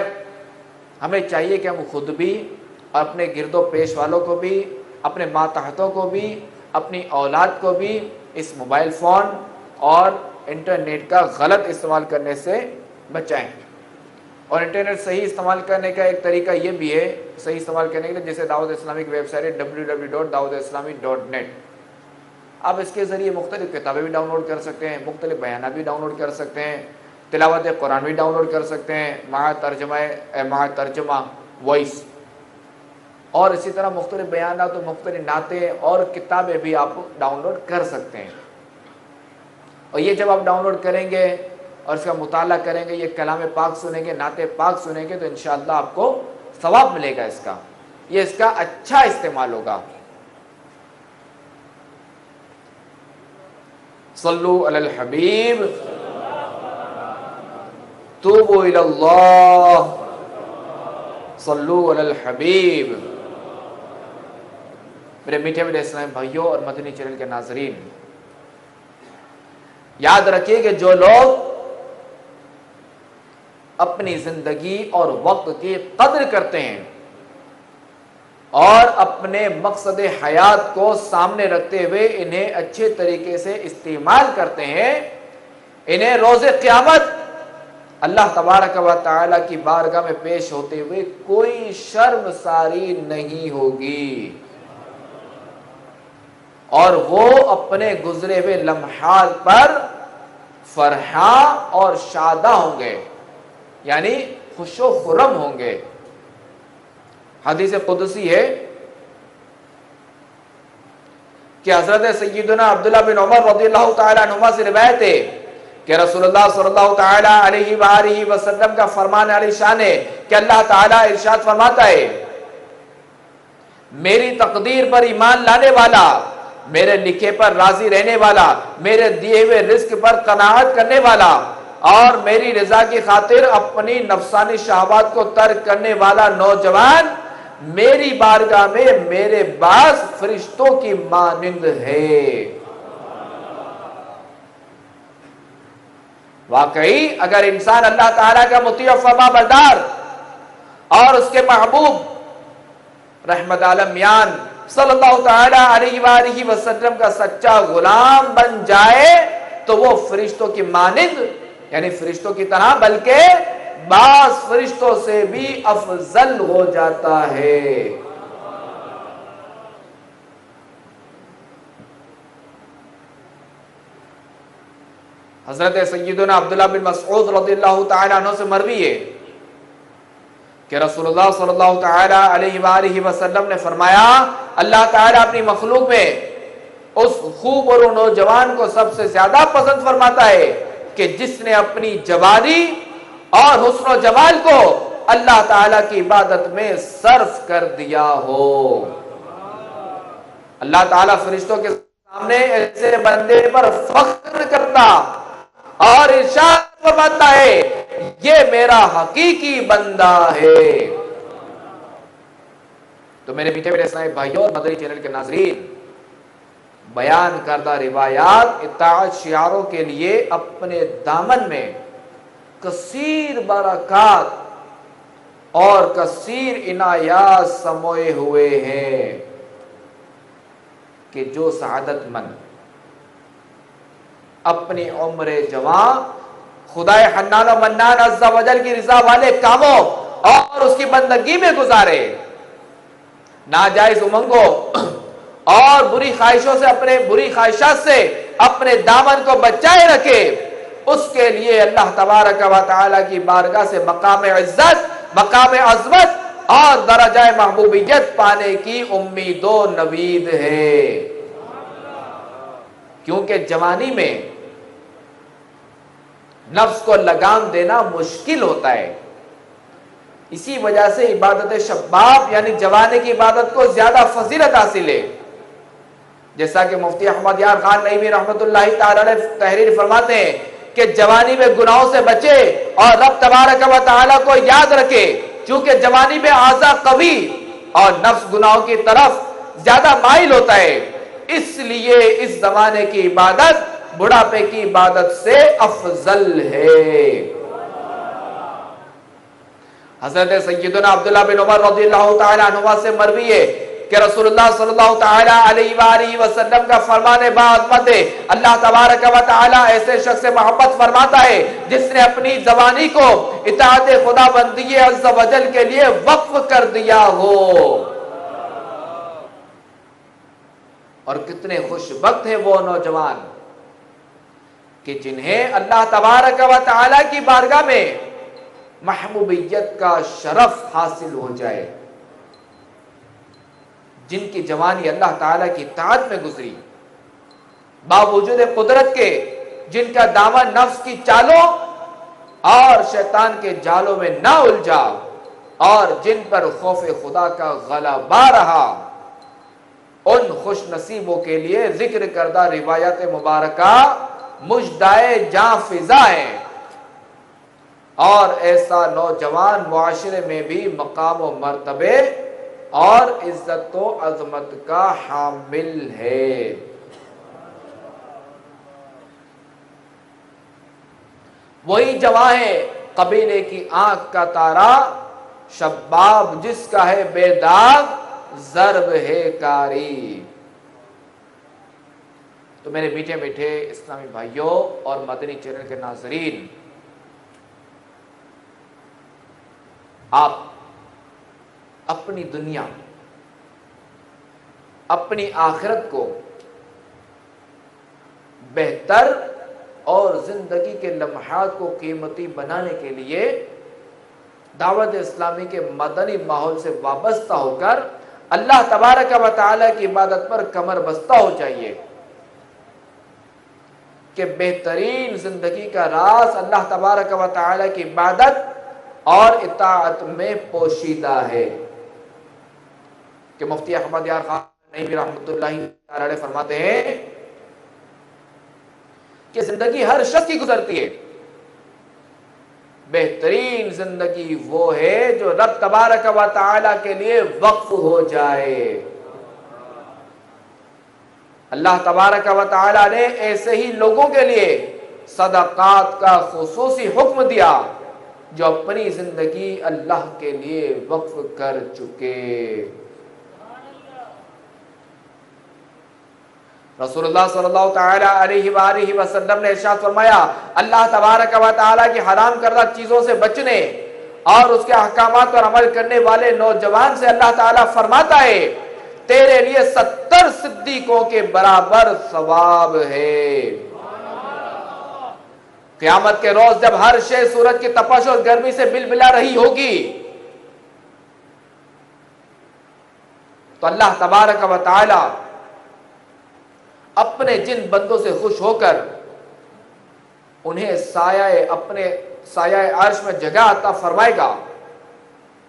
ہمیں چاہیے کہ ہم خود بھی اور اپنے گرد و پیش والوں کو بھی، اپنے ماتحتوں کو بھی، اپنی اولاد کو بھی اس موبائل فون اور انٹرنیٹ کا غلط استعمال کرنے سے بچائیں۔ اور انٹرنیٹ صحیح استعمال کرنے کا ایک طریقہ یہ بھی ہے، صحیح استعمال کرنے کے لیے، جیسے دعوت اسلامی کی ویب سائٹ ہے www.dawatislami.net۔ آپ اس کے ذریعے مختلف کتابیں بھی ڈاؤن لوڈ کر سکتے ہیں، مختلف بیانات بھی ڈاؤن لوڈ کر سکتے ہیں، تلاوت قرآن بھی ڈاؤن لوڈ کر سکتے ہیں، مع ترجمہ وائس، اور اسی طرح مختلف بیانات و مختلف نعتیں اور کتابیں بھی آپ ڈاؤن لوڈ کر سکتے ہیں۔ اور یہ جب آپ ڈاؤن لوڈ کریں گے اور اس کا مطالعہ کریں گے، یہ کلام پاک سنیں گے، نعت پاک سنیں گے، تو انشاءاللہ آپ کو ثواب ملے گا اس کا، یہ اس کا اچھا استعمال ہوگا۔ صلو علی الحبیب توبوا الی اللہ، صلو علی الحبیب۔ میرے میٹھے میٹھے اسلام بھائیوں اور مدنی چینل کے ناظرین، یاد رکھیے کہ جو لوگ اپنی زندگی اور وقت کی قدر کرتے ہیں اور اپنے مقصد حیات کو سامنے رکھتے ہوئے انہیں اچھے طریقے سے استعمال کرتے ہیں، انہیں روز قیامت اللہ تبارک و تعالی کی بارگاہ میں پیش ہوتے ہوئے کوئی شرمساری نہیں ہوگی اور وہ اپنے گزرے ہوئے لمحات پر فرحاں اور شاداں ہوں گے، یعنی خوش و خرم ہوں گے۔ حدیث قدسی ہے کہ حضرت سیدنا عبداللہ بن عمر رضی اللہ تعالی عنہما سے روایت ہے کہ رسول اللہ صلی اللہ تعالی علیہ وآلہ وسلم کا فرمان علی شان ہے کہ اللہ تعالی ارشاد فرماتا ہے، میری تقدیر پر ایمان لانے والا، میرے لکھے پر راضی رہنے والا، میرے دیے ہوئے رزق پر قناعت کرنے والا اور میری رضا کی خاطر اپنی نفسانی شہوات کو ترک کرنے والا نوجوان میری بارگاہ میں میرے بعض فرشتوں کی مانند ہے۔ واقعی اگر انسان اللہ تعالیٰ کا مطیع و فرما بردار اور اس کے محبوب رحمت عالمیان صلی اللہ تعالی علیہ وآلہ وسلم کا سچا غلام بن جائے تو وہ فرشتوں کی مانند، یعنی فرشتوں کی طرح، بلکہ بعض فرشتوں سے بھی افضل ہو جاتا ہے۔ حضرت سیدنا عبداللہ بن مسعود رضی اللہ تعالیٰ عنہ سے مروی ہے کہ رسول اللہ صلی اللہ تعالیٰ علیہ وآلہ وسلم نے فرمایا، اللہ تعالیٰ اپنی مخلوق میں اس خوب اور نوجوان کو سب سے زیادہ پسند فرماتا ہے کہ جس نے اپنی جوانی اور حسن و جمال کو اللہ تعالیٰ کی عبادت میں صرف کر دیا ہو۔ اللہ تعالیٰ فرشتوں کے سامنے ایسے بندے پر فخر کرتا اور ارشاد فرماتا ہے، یہ میرا حقیقی بندہ ہے۔ تو میرے میٹھے میٹھے اسلامی بھائیوں اور مدنی چینل کے ناظرین، بیان کردہ روایات اطاعت شعاروں کے لیے اپنے دامن میں کثیر برکات اور کثیر عنایات سموئے ہوئے ہیں کہ جو سعادت مند اپنی عمر جوان خدائے حنان و منان عز و جل کی رضا والے کاموں اور اس کی بندگی میں گزارے، ناجائز امنگوں اور بری خواہشات سے اپنے دامن کو بچائے رکھے، اس کے لیے اللہ تبارک و تعالی کی بارگاہ سے مقام عزت، مقام عظمت اور درجہ محبوبیت پانے کی امید و نوید ہے۔ کیونکہ جوانی میں نفس کو لگام دینا مشکل ہوتا ہے، اسی وجہ سے عبادت شباب یعنی جوانی کی عبادت کو زیادہ فضیلت حاصل ہے۔ جیسا کہ مفتی احمد یار خان نعیمی رحمت اللہ تعالی علیہ تحریر فرماتے ہیں کہ جوانی میں گناہوں سے بچے اور رب تبارک و تعالی کو یاد رکھے، چونکہ جوانی میں اعضاء قوی اور نفس گناہوں کی طرف زیادہ مائل ہوتا ہے، اس لیے اس زمانے کی عبادت بڑھاپے کی عبادت سے افضل ہے۔ حضرت سیدنا عبداللہ بن عمر رضی اللہ تعالی عنہ سے مروی ہے کہ رسول اللہ صلی اللہ تعالی علیہ وآلہ وسلم کا فرمان باعظمت ہے، اللہ تبارک و تعالی ایسے شخص سے محبت فرماتا ہے جس نے اپنی زبانی کو اطاعت خدا بندی عز و جل کے لیے وقف کر دیا ہو۔ اور کتنے خوش بخت ہیں وہ نوجوان کہ جنہیں اللہ تبارک و تعالی کی بارگاہ میں محبوبیت کا شرف حاصل ہو جائے، جن کی جوانی اللہ تعالیٰ کی اطاعت میں گزری، باوجود قدرت کے، جن کا دامن نفس کی چالوں اور شیطان کے جالوں میں نہ الجھا اور جن پر خوف خدا کا غلبہ رہا، ان خوش نصیبوں کے لیے ذکر کردہ روایت مبارکہ مژدائے جاں فضا ہے، اور ایسا نوجوان معاشرے میں بھی مقام و مرتبے اور عزت و عظمت کا حامل ہے۔ وہی جوان ہے قبیلے کی آنکھ کا تارا، شباب جس کا ہے بے داغ ضرب ہے کاری۔ تو میرے میٹھے میٹھے اسلامی بھائیوں اور مدنی چینل کے ناظرین، آپ اپنی دنیا، اپنی آخرت کو بہتر اور زندگی کے لمحات کو قیمتی بنانے کے لیے دعوت اسلامی کے مدنی ماحول سے وابستہ ہو کر اللہ تبارک و تعالی کی عبادت پر کمر بستہ ہو جائیے کہ بہترین زندگی کا راز اللہ تبارک و تعالی کی عبادت اور اطاعت میں پوشیدہ ہے۔ کہ مفتی احمد یار خان نعیمی رحمت اللہ علیہ فرماتے ہیں کہ زندگی ہر شخص کی گزرتی ہے، بہترین زندگی وہ ہے جو رب تبارک و تعالی کے لیے وقف ہو جائے۔ اللہ تبارک و تعالی نے ایسے ہی لوگوں کے لیے صدقات کا خصوصی حکم دیا جو اپنی زندگی اللہ کے لیے وقف کر چکے۔ رسول اللہ صلی اللہ تعالی علیہ وآلہ وسلم نے ارشاد فرمایا، اللہ تبارک و تعالی کی حرام کردہ چیزوں سے بچنے اور اس کے احکامات پر عمل کرنے والے نوجوان سے اللہ تعالیٰ فرماتا ہے تیرے لیے 70 صدیقوں کے برابر ثواب ہے۔ قیامت کے روز جب ہر شے سورج کی تپش اور گرمی سے بلبلا رہی ہوگی تو اللہ تبارک و تعالی اپنے جن بندوں سے خوش ہو کر انہیں اپنے سایہ عرش میں جگہ عطا فرمائے گا۔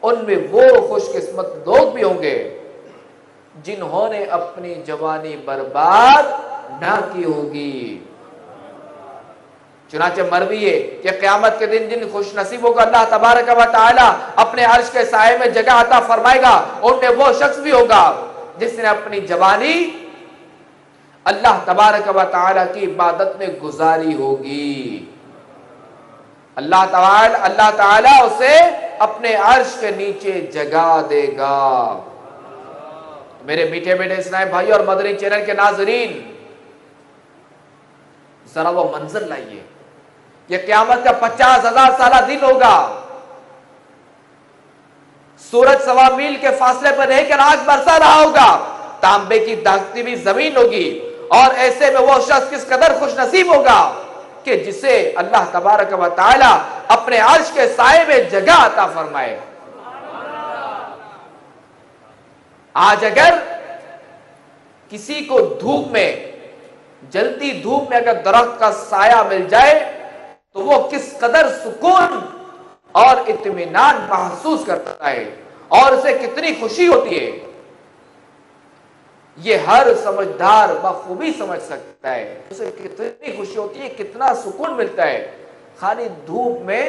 ان میں وہ خوش قسمت لوگ بھی ہوں گے جنہوں نے اپنی جوانی برباد نہ کی ہوگی۔ چنانچہ مروی ہے کہ قیامت کے دن جن خوش نصیبوں کو اللہ تبارک و تعالی اپنے عرش کے سائے میں جگہ عطا فرمائے گا، ان میں وہ شخص بھی ہوگا جس نے اپنی جوانی اللہ تبارک و تعالی کی عبادت میں گزاری ہوگی۔ اللہ تعالی اسے اپنے عرش کے نیچے جگہ دے گا۔ میرے میٹھے بیٹے اسلام بھائی اور مدنی چینل کے ناظرین، ذرا وہ منظر لائیے، یہ قیامت کا 50,000 سالہ دن ہوگا۔ سورج 1.25 میل کے فاصلے پر رہ کر آگ برسا رہا ہوگا، تانبے کی داغتی ہوئی زمین ہوگی، اور ایسے میں وہ شخص کس قدر خوش نصیب ہوگا کہ جسے اللہ تبارک و تعالی اپنے عرش کے سائے میں جگہ عطا فرمائے۔ آج اگر کسی کو دھوپ میں، جلتی دھوپ میں اگر درخت کا سایہ مل جائے تو وہ کس قدر سکون اور اطمینان محسوس کرتا ہے اور اسے کتنی خوشی ہوتی ہے، یہ ہر سمجھدار بخوبی سمجھ سکتا ہے۔ اسے کتنی خوشی ہوتی ہے، کتنا سکون ملتا ہے خالی دھوپ میں،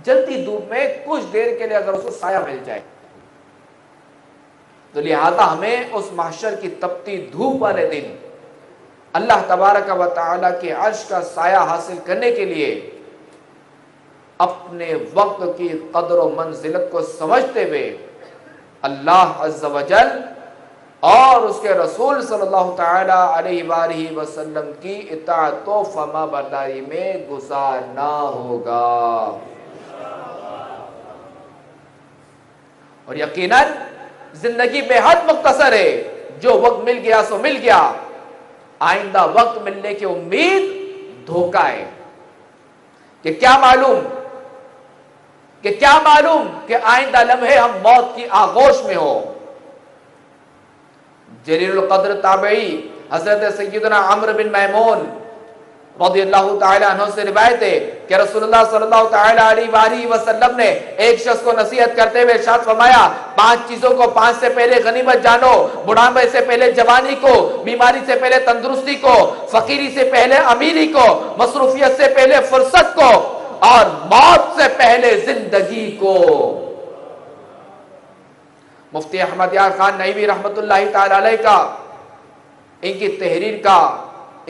جلتی دھوپ میں کچھ دیر کے لیے اگر اس کو سایہ مل جائے۔ تو لہذا ہمیں اس محشر کی تپتی دھوپ والے دن اللہ تبارک و تعالی کے عرش کا سایہ حاصل کرنے کے لیے اپنے وقت کی قدر و منزلت کو سمجھتے ہوئے اللہ عز و جل اور اس کے رسول صلی اللہ تعالی علیہ وآلہ وسلم کی اطاعت و فرما برداری میں گزارنا ہوگا۔ اور یقیناً زندگی بے حد مختصر ہے، جو وقت مل گیا سو مل گیا، آئندہ وقت ملنے کی امید دھوکہ ہے۔ کہ کیا معلوم کہ آئندہ لمحے ہم موت کی آغوش میں ہو۔ جلیل القدر تابعی حضرت سیدنا عمرو بن میمون رضی اللہ تعالی عنہ سے روایت ہے کہ رسول اللہ صلی اللہ تعالی علیہ وآلہ وسلم نے ایک شخص کو نصیحت کرتے ہوئے ارشاد فرمایا، 5 چیزوں کو 5 سے پہلے غنیمت جانو، بڑھاپے سے پہلے جوانی کو، بیماری سے پہلے تندرستی کو، فقیری سے پہلے امیری کو، مصروفیت سے پہلے فرصت کو، اور موت سے پہلے زندگی کو۔ مفتی احمد یار خان نعیمی رحمت اللہ تعالی علیہ کا ان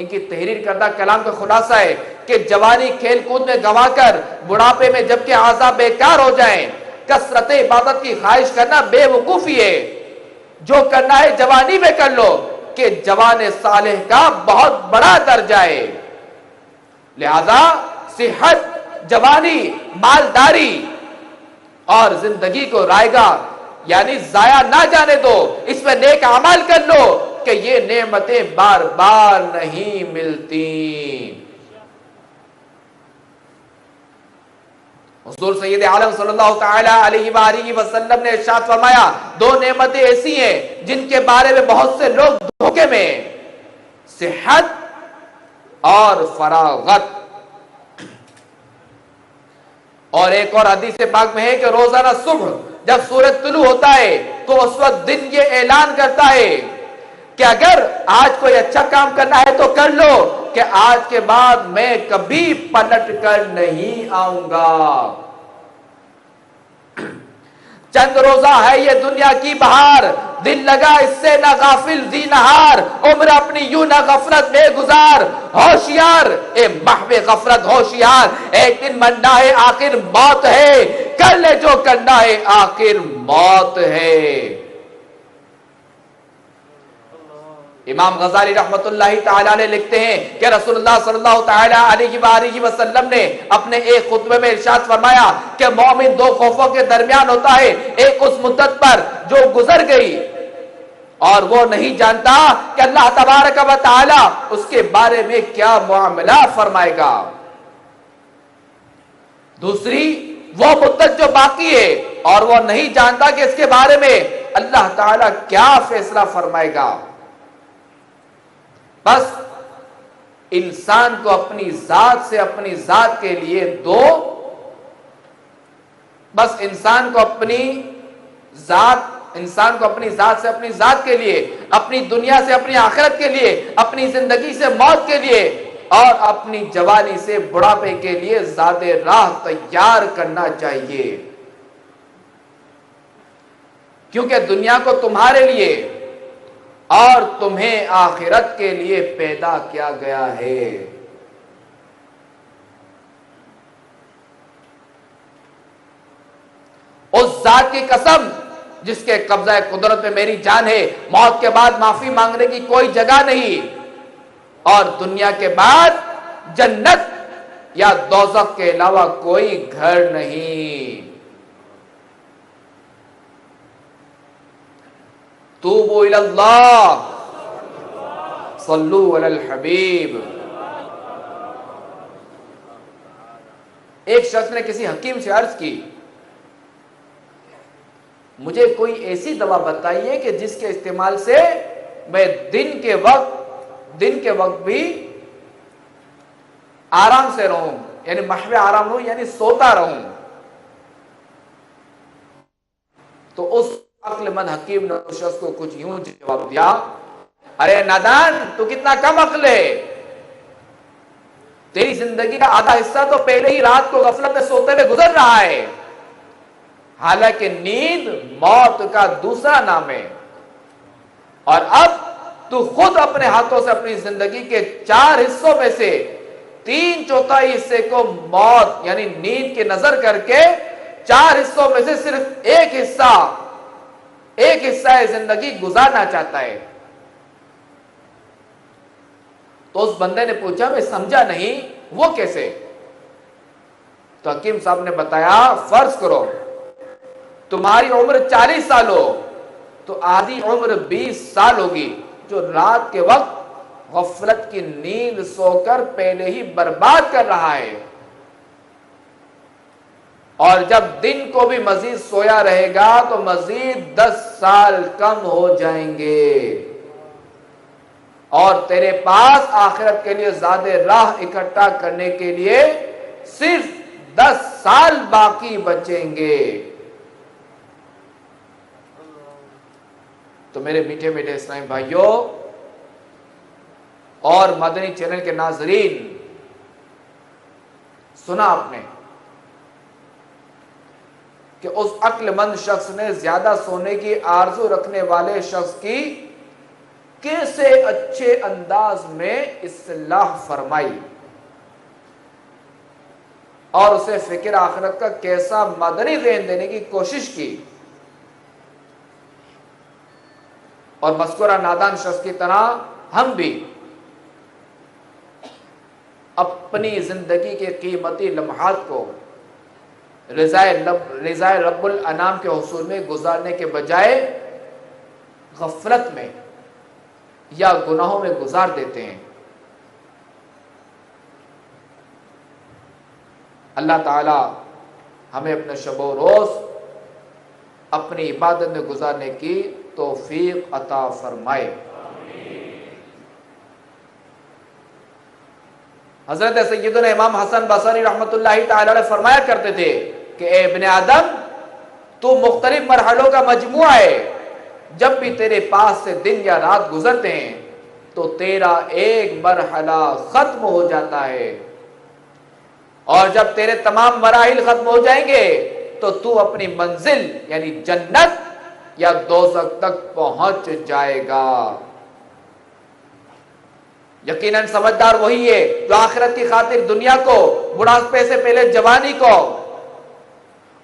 کی تحریر کردہ کلام کا خلاصہ ہے کہ جوانی کھیل کود میں گنوا کر بڑھاپے میں جبکہ اعضاء بیکار ہو جائیں، کثرت عبادت کی خواہش کرنا بے وقوفی ہے۔ جو کرنا ہے جوانی میں کر لو کہ جوان صالح کا بہت بڑا درجہ ہے۔ لہذا صحت، جوانی، مالداری اور زندگی کو رائے گا یعنی ضائع نہ جانے دو، اس میں نیک اعمال کر لو کہ یہ نعمتیں بار بار نہیں ملتی۔ حضور سید عالم صلی اللہ تعالی علیہ وآلہ وسلم نے ارشاد فرمایا، 2 نعمتیں ایسی ہیں جن کے بارے میں بہت سے لوگ دھوکے میں، صحت اور فراغت۔ اور ایک اور حدیث پاک میں ہے کہ روزانہ صبح جب سورج طلوع ہوتا ہے تو اس وقت دن یہ اعلان کرتا ہے کہ اگر آج کوئی اچھا کام کرنا ہے تو کر لو کہ آج کے بعد میں کبھی پلٹ کر نہیں آؤں گا۔ چند روزہ ہے یہ دنیا کی بہار، دل لگا اس سے نہ غافل دی نہار، عمر اپنی یوں نہ غفلت میں گزار، ہوشیار اے محو غفلت ہوشیار، ایک دن مرنا ہے آخر موت ہے، کر لے جو کرنا ہے آخر موت ہے۔ امام غزالی رحمت اللہ تعالی علیہ لکھتے ہیں کہ رسول اللہ صلی اللہ تعالی علیہ وآلہ وسلم نے اپنے ایک خطبے میں ارشاد فرمایا کہ مومن دو خوفوں کے درمیان ہوتا ہے، ایک اس مدت پر جو گزر گئی اور وہ نہیں جانتا کہ اللہ تبارک و تعالی اس کے بارے میں کیا معاملہ فرمائے گا، دوسری وہ مدت جو باقی ہے اور وہ نہیں جانتا کہ اس کے بارے میں اللہ تعالی کیا فیصلہ فرمائے گا۔ بس انسان کو اپنی ذات سے اپنی ذات کے لیے بس انسان کو اپنی ذات سے اپنی ذات کے لیے، اپنی دنیا سے اپنی آخرت کے لیے، اپنی زندگی سے موت کے لیے اور اپنی جوانی سے بڑھاپے کے لیے زاد راہ تیار کرنا چاہیے، کیونکہ دنیا کو تمہارے لیے اور تمہیں آخرت کے لیے پیدا کیا گیا ہے۔ اس ذات کی قسم جس کے قبضہ قدرت میں میری جان ہے، موت کے بعد معافی مانگنے کی کوئی جگہ نہیں اور دنیا کے بعد جنت یا دوزخ کے علاوہ کوئی گھر نہیں۔ توبوا الی اللہ، صلو علی الحبیب۔ ایک شخص نے کسی حکیم سے عرض کی، مجھے کوئی ایسی دوا بتائیے کہ جس کے استعمال سے میں دن کے وقت بھی آرام سے رہوں، یعنی محو آرام رہوں، یعنی سوتا رہوں۔ تو اس عقل مند حکیم نے اس شخص کو کچھ یوں جواب دیا، ارے نادان، تو کتنا کم عقل ہے، تیری زندگی کا آدھا حصہ تو پہلے ہی رات کو غفلت میں سوتے ہوئے گزر رہا ہے، حالانکہ نیند موت کا دوسرا نام ہے، اور اب تو خود اپنے ہاتھوں سے اپنی زندگی کے 4 حصوں میں سے 3/4 حصے کو موت یعنی نیند کی نظر کر کے 4 حصوں میں سے صرف ایک حصہ زندگی گزارنا چاہتا ہے۔ تو اس بندے نے پوچھا، میں سمجھا نہیں، وہ کیسے؟ تو حکیم صاحب نے بتایا، فرض کرو تمہاری عمر 40 سال ہو تو آدھی عمر 20 سال ہوگی جو رات کے وقت غفلت کی نیند سو کر پہلے ہی برباد کر رہا ہے، اور جب دن کو بھی مزید سویا رہے گا تو مزید 10 سال کم ہو جائیں گے، اور تیرے پاس آخرت کے لیے زیادہ راہ اکٹھا کرنے کے لیے صرف 10 سال باقی بچیں گے۔ تو میرے میٹھے میٹھے اسلامی بھائیوں اور مدنی چینل کے ناظرین، سنا آپ نے کہ اس عقل مند شخص نے زیادہ سونے کی آرزو رکھنے والے شخص کی کیسے اچھے انداز میں اصلاح فرمائی اور اسے فکر آخرت کا کیسا مدنی ذہن دینے کی کوشش کی، اور مذکورہ نادان شخص کی طرح ہم بھی اپنی زندگی کے قیمتی لمحات کو رضائے رب الانام کے حصول میں گزارنے کے بجائے غفلت میں یا گناہوں میں گزار دیتے ہیں۔ اللہ تعالی ہمیں اپنے شب و روز اپنی عبادت میں گزارنے کی توفیق عطا فرمائے۔ حضرت سیدنا امام حسن بصری رحمت اللہ تعالی علیہ فرمایا کرتے تھے کہ اے ابن آدم، تو مختلف مرحلوں کا مجموعہ ہے، جب بھی تیرے پاس سے دن یا رات گزرتے ہیں تو تیرا ایک مرحلہ ختم ہو جاتا ہے، اور جب تیرے تمام مراحل ختم ہو جائیں گے تو تو اپنی منزل یعنی جنت یا دوزخ تک پہنچ جائے گا۔ یقیناً سمجھدار وہی ہے جو آخرت کی خاطر دنیا کو، بڑھاپے سے پہلے جوانی کو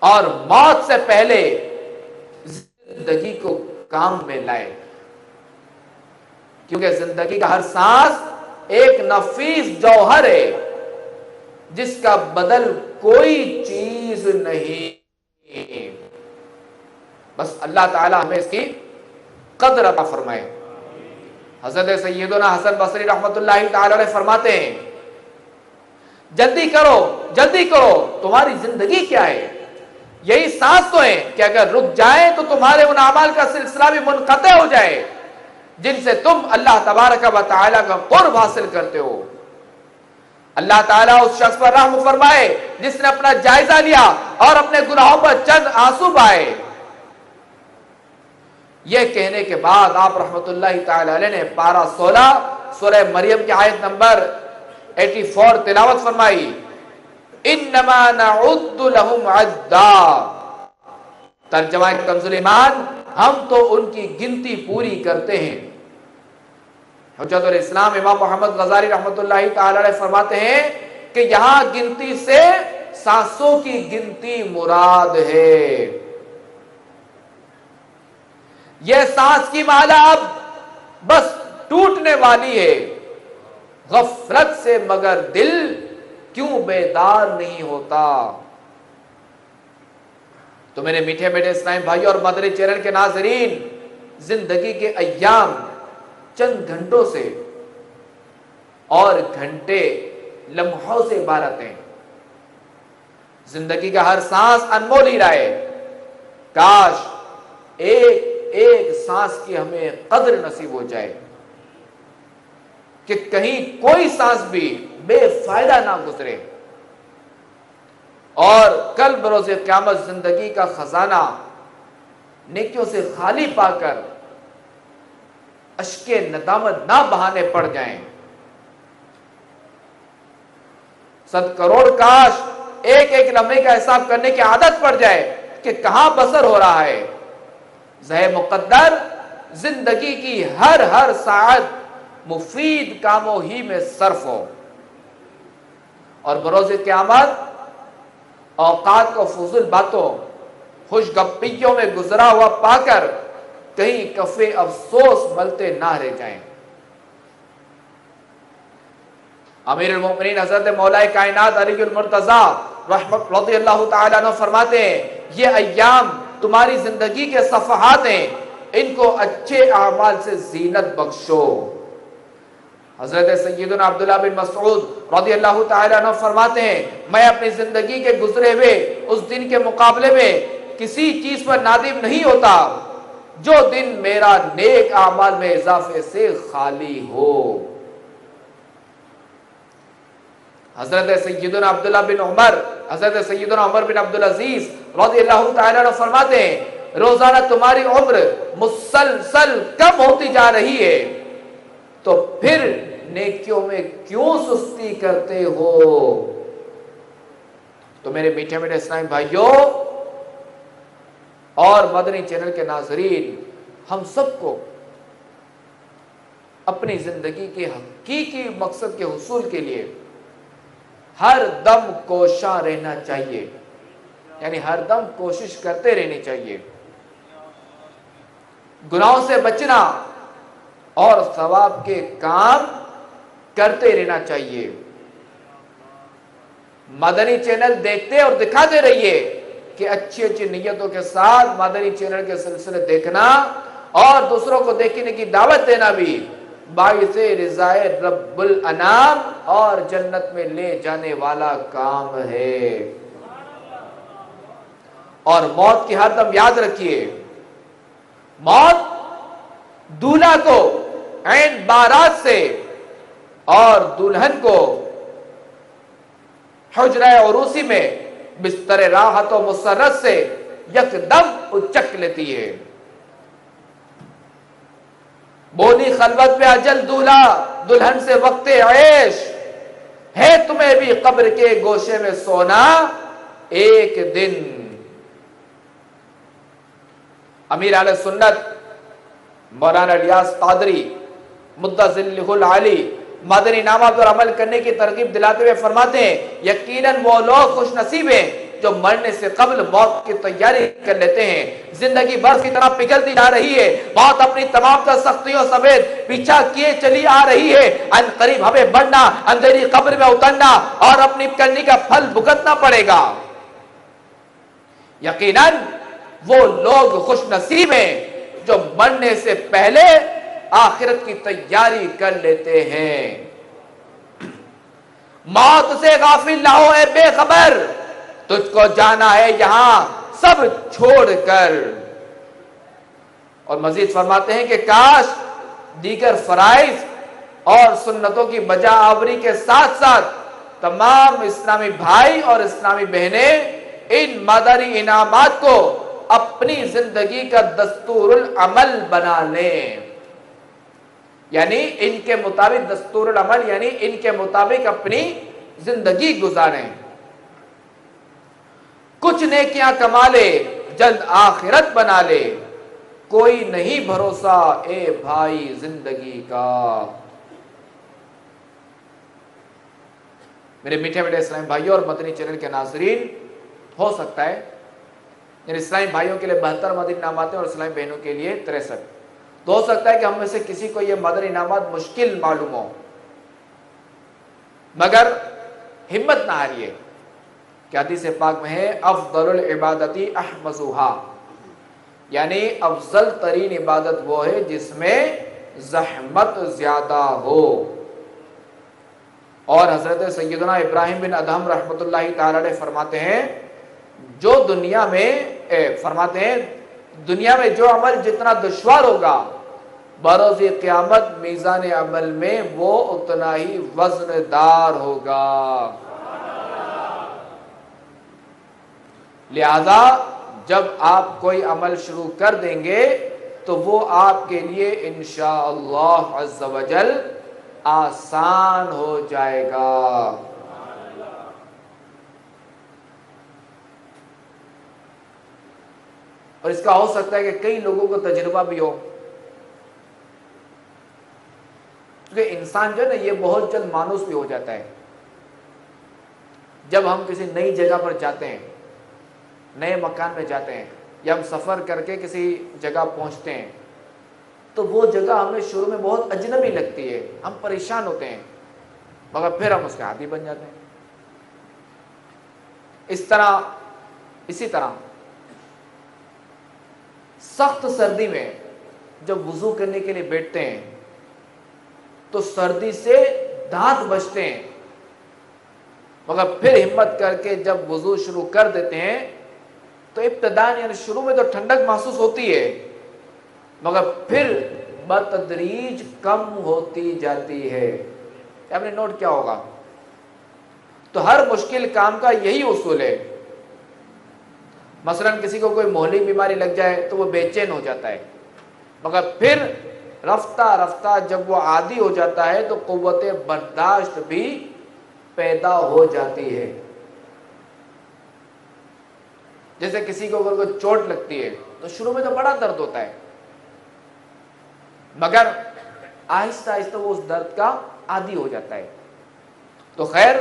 اور موت سے پہلے زندگی کو کام میں لائے۔ کیونکہ زندگی کا ہر سانس ایک نفیس جوہر ہے جس کا بدل کوئی چیز نہیں. بس اللہ تعالی ہمیں اس کی قدر عطا فرمائے. حضرت سیدنا حسن بصری رحمت اللہ تعالی علیہ فرماتے ہیں جلدی کرو جلدی کرو، تمہاری زندگی کیا ہے؟ یہی سانس تو ہے کہ اگر رک جائیں تو تمہارے ان اعمال کا سلسلہ بھی منقطع ہو جائے جن سے تم اللہ تبارک و تعالی کا قرب حاصل کرتے ہو. اللہ تعالیٰ اس شخص پر رحم فرمائے جس نے اپنا جائزہ لیا اور اپنے گناہوں پر چند آنسو بہائے. یہ کہنے کے بعد آپ رحمت اللہ تعالی علیہ نے پارہ 16 سورہ مریم کی آیت نمبر 84 تلاوت فرمائی. انما نعد لهم عدا، ترجمہ کنز ایمان، ہم تو ان کی گنتی پوری کرتے ہیں. حجت الاسلام امام محمد غزالی رحمت اللہ تعالی علیہ فرماتے ہیں کہ یہاں گنتی سے سانسوں کی گنتی مراد ہے. یہ سانس کی مالا اب بس ٹوٹنے والی ہے. غفلت سے مگر دل کیوں بیدار نہیں ہوتا؟ تو میرے میٹھے میٹھے اسلام بھائیوں اور مدنی چینل کے ناظرین، زندگی کے ایام چند گھنٹوں سے اور گھنٹے لمحوں سے عبارت ہیں. زندگی کا ہر سانس انمول ہی رہے. کاش ایک ایک سانس کی ہمیں قدر نصیب ہو جائے کہ کہیں کوئی سانس بھی بے فائدہ نہ گزرے، اور کل بروز قیامت زندگی کا خزانہ نیکیوں سے خالی پا کر اشک ندامت نہ بہانے پڑ جائیں. 100 کروڑ کاش ایک ایک لمحے کا حساب کرنے کی عادت پڑ جائے کہ کہاں بسر ہو رہا ہے. زہ مقدر زندگی کی ہر ساعت مفید کاموں ہی میں صرف ہو، اور بروز قیامت اوقات کو فضول باتوں خوش گپیوں میں گزرا ہوا پا کر کہیں کفے افسوس ملتے نہ رہ جائیں. امیر المومنین حضرت مولا کائنات علی المرتضیٰ رضی اللہ تعالیٰ عنہ فرماتے ہیں یہ ایام تمہاری زندگی کے صفحات ہیں، ان کو اچھے اعمال سے زینت بخشو. حضرت سیدنا عبداللہ بن مسعود رضی اللہ تعالیٰ عنہ فرماتے ہیں میں اپنی زندگی کے گزرے ہوئے اس دن کے مقابلے میں کسی چیز پر نادم نہیں ہوتا جو دن میرا نیک اعمال میں اضافے سے خالی ہو. حضرت سیدنا عبداللہ بن عمر، حضرت سیدنا عمر بن عبدالعزیز رضی اللہ تعالیٰ عنہ فرماتے ہیں روزانہ تمہاری عمر مسلسل کم ہوتی جا رہی ہے تو پھر نیکیوں میں کیوں سستی کرتے ہو؟ تو میرے میٹھے میٹھے اسلامی بھائیوں اور مدنی چینل کے ناظرین، ہم سب کو اپنی زندگی کے حقیقی مقصد کے حصول کے لیے ہر دم کوشاں رہنا چاہیے، یعنی ہر دم کوشش کرتے رہنی چاہیے. گناہوں سے بچنا اور ثواب کے کام کرتے رہنا چاہیے. مدنی چینل دیکھتے اور دکھاتے رہیے کہ اچھی اچھی نیتوں کے ساتھ مدنی چینل کے سلسلے دیکھنا اور دوسروں کو دیکھنے کی دعوت دینا بھی باعث رضائے رب الانام اور جنت میں لے جانے والا کام ہے. اور موت کی ہر دم یاد رکھیے، موت دولہا کو عین بارات سے اور دلہن کو حجرہ عروسی میں بستر راحت و مسرت سے یکدم اچک لیتی ہے. بونی خلوت پہ اجل دولہا دلہن سے وقت عیش ہے، تمہیں بھی قبر کے گوشے میں سونا ایک دن. امیر اہل سنت مولانا الیاس قادری مدظلہ العالی مدنی نامہ پر عمل کرنے کی ترغیب دلاتے ہوئے فرماتے ہیں یقیناً وہ لوگ خوش نصیب ہیں جو مرنے سے قبل موت کی تیاری کر لیتے ہیں. زندگی برف کی طرح پگھلتی جا رہی ہے, موت اپنی تمام تر سختیوں سمیت پیچھا کیے چلی آ رہی ہے. ان قریب ہمیں بڑھنا, اندھیری قبر میں اترنا اور اپنی کرنی کا پھل بھگتنا پڑے گا. یقیناً وہ لوگ خوش نصیب ہیں جو مرنے سے پہلے آخرت کی تیاری کر لیتے ہیں. موت سے غافل نہ ہو اے بے خبر, تجھ کو جانا ہے یہاں سب چھوڑ کر. اور مزید فرماتے ہیں کہ کاش دیگر فرائض اور سنتوں کی بجا آوری کے ساتھ ساتھ تمام اسلامی بھائی اور اسلامی بہنیں ان مادری انعامات کو اپنی زندگی کا دستور العمل بنا لیں. یعنی ان کے مطابق دستور العمل, یعنی ان کے مطابق اپنی زندگی گزاریں. کچھ نیکیاں کما لے, جلد آخرت بنا لے, کوئی نہیں بھروسہ اے بھائی زندگی کا. میرے میٹھے میٹھے اسلامی بھائیوں اور مدنی چینل کے ناظرین, ہو سکتا ہے یعنی اسلامی بھائیوں کے لیے 72 مدنی انعامات ہیں اور اسلامی بہنوں کے لیے 63. تو ہو سکتا ہے کہ ہم میں سے کسی کو یہ مدنی انعامات مشکل معلوم ہو, مگر ہمت نہ ہاریے کہ حدیث پاک میں ہے افضل العبادتی احمسوہا, یعنی افضل ترین عبادت وہ ہے جس میں زحمت زیادہ ہو. اور حضرت سیدنا ابراہیم بن ادہم رحمۃ اللہ تعالی علیہ فرماتے ہیں جو دنیا میں جو عمل جتنا دشوار ہوگا بروز قیامت میزان عمل میں وہ اتنا ہی وزن دار ہوگا. لہذا جب آپ کوئی عمل شروع کر دیں گے تو وہ آپ کے لیے انشاءاللہ عز و جل آسان ہو جائے گا. اور اس کا ہو سکتا ہے کہ کئی لوگوں کو تجربہ بھی ہو, کیونکہ انسان جو ہے نا یہ بہت جلد مانوس بھی ہو جاتا ہے. جب ہم کسی نئی جگہ پر جاتے ہیں, نئے مکان میں جاتے ہیں, یا ہم سفر کر کے کسی جگہ پہنچتے ہیں تو وہ جگہ ہمیں شروع میں بہت اجنبی لگتی ہے, ہم پریشان ہوتے ہیں, مگر پھر ہم اس کے عادی بن جاتے ہیں. اسی طرح سخت سردی میں جب وضو کرنے کے لیے بیٹھتے ہیں تو سردی سے دانت بجتے ہیں, مگر پھر ہمت کر کے جب وضو شروع کر دیتے ہیں تو ابتداء یعنی شروع میں تو ٹھنڈک محسوس ہوتی ہے, مگر پھر بتدریج کم ہوتی جاتی ہے. آپ نے نوٹ کیا ہوگا؟ تو ہر مشکل کام کا یہی اصول ہے. مثلا کسی کو کوئی مہلک بیماری لگ جائے تو وہ بے چین ہو جاتا ہے, مگر پھر رفتہ رفتہ جب وہ عادی ہو جاتا ہے تو قوت برداشت بھی پیدا ہو جاتی ہے. جیسے کسی کو اگر کوئی چوٹ لگتی ہے تو شروع میں تو بڑا درد ہوتا ہے, مگر آہستہ آہستہ وہ اس درد کا عادی ہو جاتا ہے. تو خیر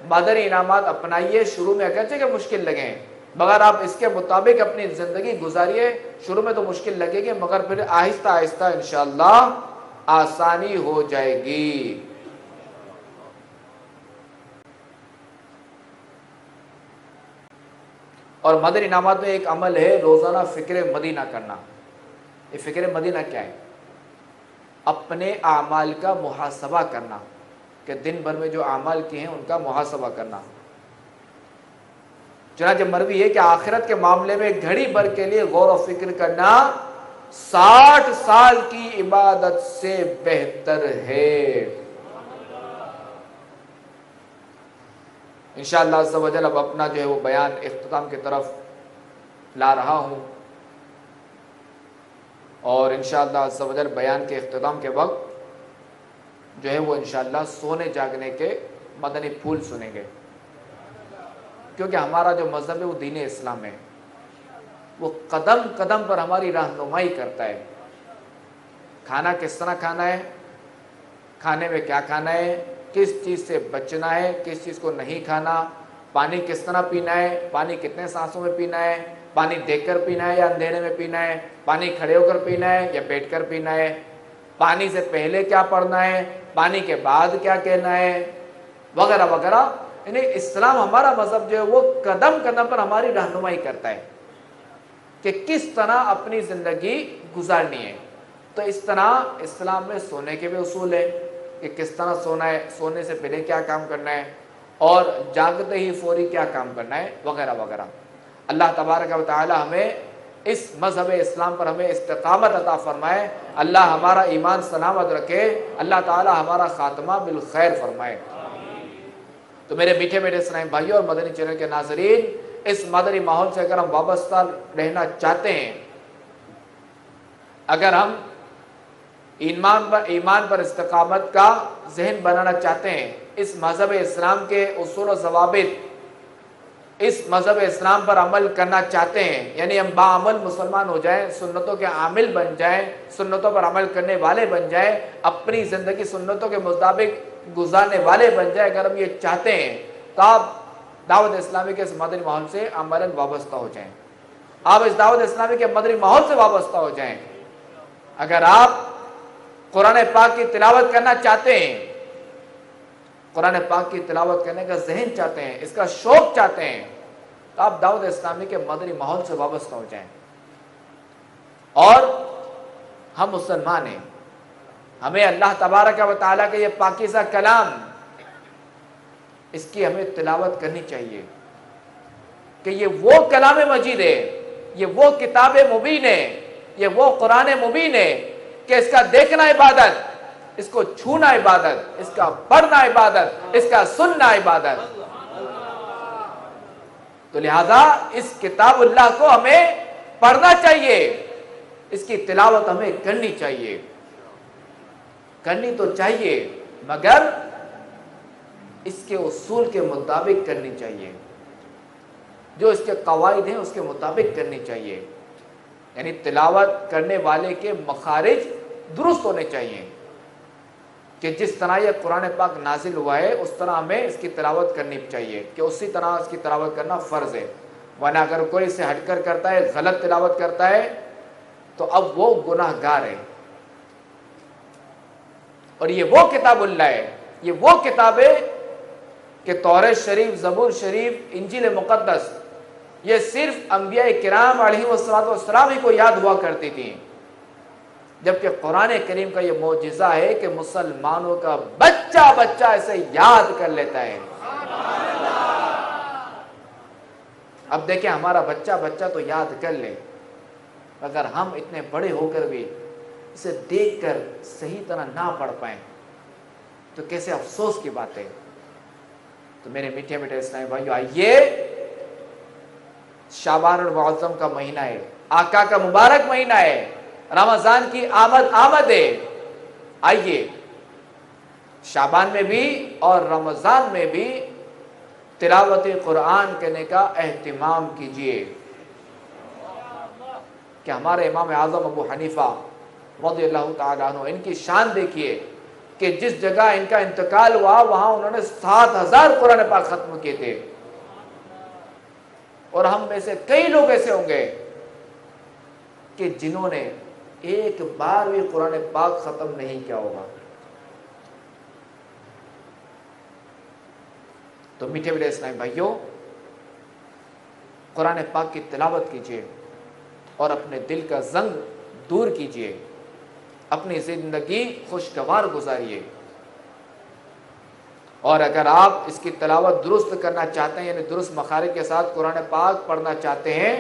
مادری انعامات اپنائیے, شروع میں اگرچہ کہ مشکل لگیں مگر آپ اس کے مطابق اپنی زندگی گزاریے. شروع میں تو مشکل لگے گی مگر پھر آہستہ آہستہ انشاءاللہ آسانی ہو جائے گی. اور مدنی انعامات میں ایک عمل ہے روزانہ فکر مدینہ کرنا. یہ فکر مدینہ کیا ہے؟ اپنے اعمال کا محاسبہ کرنا, کہ دن بھر میں جو اعمال کیے ہیں ان کا محاسبہ کرنا. چنانچہ مروی ہے کہ آخرت کے معاملے میں گھڑی بھر کے لیے غور و فکر کرنا 60 سال کی عبادت سے بہتر ہے. انشاءاللہ عز و جل اب اپنا جو ہے وہ بیان اختتام کی طرف لا رہا ہوں, اور انشاءاللہ عز و جل بیان کے اختتام کے وقت جو ہے وہ انشاءاللہ سونے جاگنے کے مدنی پھول سنیں گے, کیونکہ ہمارا جو مذہب ہے وہ دین اسلام ہے, وہ قدم قدم پر ہماری رہنمائی کرتا ہے. کھانا کس طرح کھانا ہے, کھانے میں کیا کھانا ہے, کس چیز سے بچنا ہے, کس چیز کو نہیں کھانا, پانی کس طرح پینا ہے، پانی کتنے سانسوں میں پینا ہے، پانی دیکھ کر پینا ہے یا اندھیرے میں پینا ہے، پانی کھڑے ہو کر پینا ہے یا بیٹھ کر پینا ہے، پانی سے پہلے کیا پڑھنا ہے، پانی کے بعد کیا کہنا ہے، وغیرہ وغیرہ. یعنی اسلام ہمارا مذہب جو ہے وہ قدم قدم پر ہماری رہنمائی کرتا ہے کہ کس طرح اپنی زندگی گزارنی ہے. تو اس طرح اسلام میں سونے کے بھی اصول ہیں کہ کس طرح سونا ہے، سونے سے پہلے کیا کام کرنا ہے، اور جاگتے ہی فوری کیا کام کرنا ہے، وغیرہ وغیرہ. اللہ تبارک و تعالی ہمیں اس مذہب اسلام پر ہمیں استقامت عطا فرمائے. اللہ ہمارا ایمان سلامت رکھے. اللہ تعالی ہمارا خاتمہ بالخیر فرمائے. تو میرے میٹھے میٹھے اسلام بھائیوں اور مدنی چینل کے ناظرین، اس مدنی ماحول سے اگر ہم وابستہ رہنا چاہتے ہیں، اگر ہم ایمان پر استقامت کا ذہن بنانا چاہتے ہیں، اس مذہب اسلام کے اصول و ضوابط، اس مذہب اسلام پر عمل کرنا چاہتے ہیں، یعنی ہم باعمل مسلمان ہو جائیں، سنتوں کے عامل بن جائیں، سنتوں پر عمل کرنے والے بن جائیں، اپنی زندگی سنتوں کے مطابق گزارنے والے بن جائیں، اگر ہم یہ چاہتے ہیں تو آپ دعوت اسلامی کے اس مدنی ماحول سے عملاً وابستہ ہو جائیں. آپ اس دعوت اسلامی کے مدنی ماحول سے وابستہ ہو جائیں. اگر آپ قرآن پاک کی تلاوت کرنا چاہتے ہیں، قرآن پاک کی تلاوت کرنے کا ذہن چاہتے ہیں، اس کا شوق چاہتے ہیں، تو آپ دعوت اسلامی کے مدنی ماحول سے وابستہ ہو جائیں. اور ہم مسلمان ہیں، ہمیں اللہ تبارک و تعالیٰ کا یہ پاکیزہ کلام، اس کی ہمیں تلاوت کرنی چاہیے کہ یہ وہ کلام مجید ہے، یہ وہ کتاب مبین ہے، یہ وہ قرآن مبین ہے کہ اس کا دیکھنا عبادت، اس کو چھونا عبادت، اس کا پڑھنا عبادت، اس کا سننا عبادت. تو لہذا اس کتاب اللہ کو ہمیں پڑھنا چاہیے، اس کی تلاوت ہمیں کرنی چاہیے. کرنی تو چاہیے مگر اس کے اصول کے مطابق کرنی چاہیے، جو اس کے قواعد ہیں اس کے مطابق کرنی چاہیے. یعنی تلاوت کرنے والے کے مخارج درست ہونے چاہیے کہ جس طرح یہ قرآن پاک نازل ہوا ہے اس طرح ہمیں اس کی تلاوت کرنی چاہیے، کہ اسی طرح اس کی تلاوت کرنا فرض ہے. ورنہ اگر کوئی اسے ہٹ کر کرتا ہے، غلط تلاوت کرتا ہے، تو اب وہ گناہ گار ہے. اور یہ وہ کتاب اللہ ہے، یہ وہ کتاب ہے کہ تورات شریف، زبور شریف، انجیل مقدس، یہ صرف انبیاء کرام علیہ السلام ہی کو یاد ہوا کرتی تھی، جبکہ قرآن کریم کا یہ معجزہ ہے کہ مسلمانوں کا بچہ بچہ اسے یاد کر لیتا ہے. اب دیکھیں ہمارا بچہ بچہ تو یاد کر لے، اگر ہم اتنے بڑے ہو کر بھی اسے دیکھ کر صحیح طرح نہ پڑھ پائیں تو کیسے افسوس کی بات ہے. تو میرے میٹھے میٹھے اسلامی بھائیو، آئیے، شعبان المعظم کا مہینہ ہے، آقا کا مبارک مہینہ ہے، رمضان کی آمد ہے. آئیے شعبان میں بھی اور رمضان میں بھی تلاوت قرآن کرنے کا اہتمام کیجیے. کہ ہمارے امام اعظم ابو حنیفہ رضی اللہ تعالیٰ عنہ، ان کی شان دیکھیے کہ جس جگہ ان کا انتقال ہوا وہاں انہوں نے 7,000 قرآن پاک ختم کیے تھے. اور ہم میں سے کئی لوگ ایسے ہوں گے کہ جنہوں نے ایک بار بھی قرآن پاک ختم نہیں کیا ہوگا. تو میٹھے میٹھے اسلامی بھائیوں، قرآن پاک کی تلاوت کیجیے اور اپنے دل کا زنگ دور کیجیے، اپنی زندگی خوشگوار گزاریے. اور اگر آپ اس کی تلاوت درست کرنا چاہتے ہیں، یعنی درست مخارج کے ساتھ قرآن پاک پڑھنا چاہتے ہیں،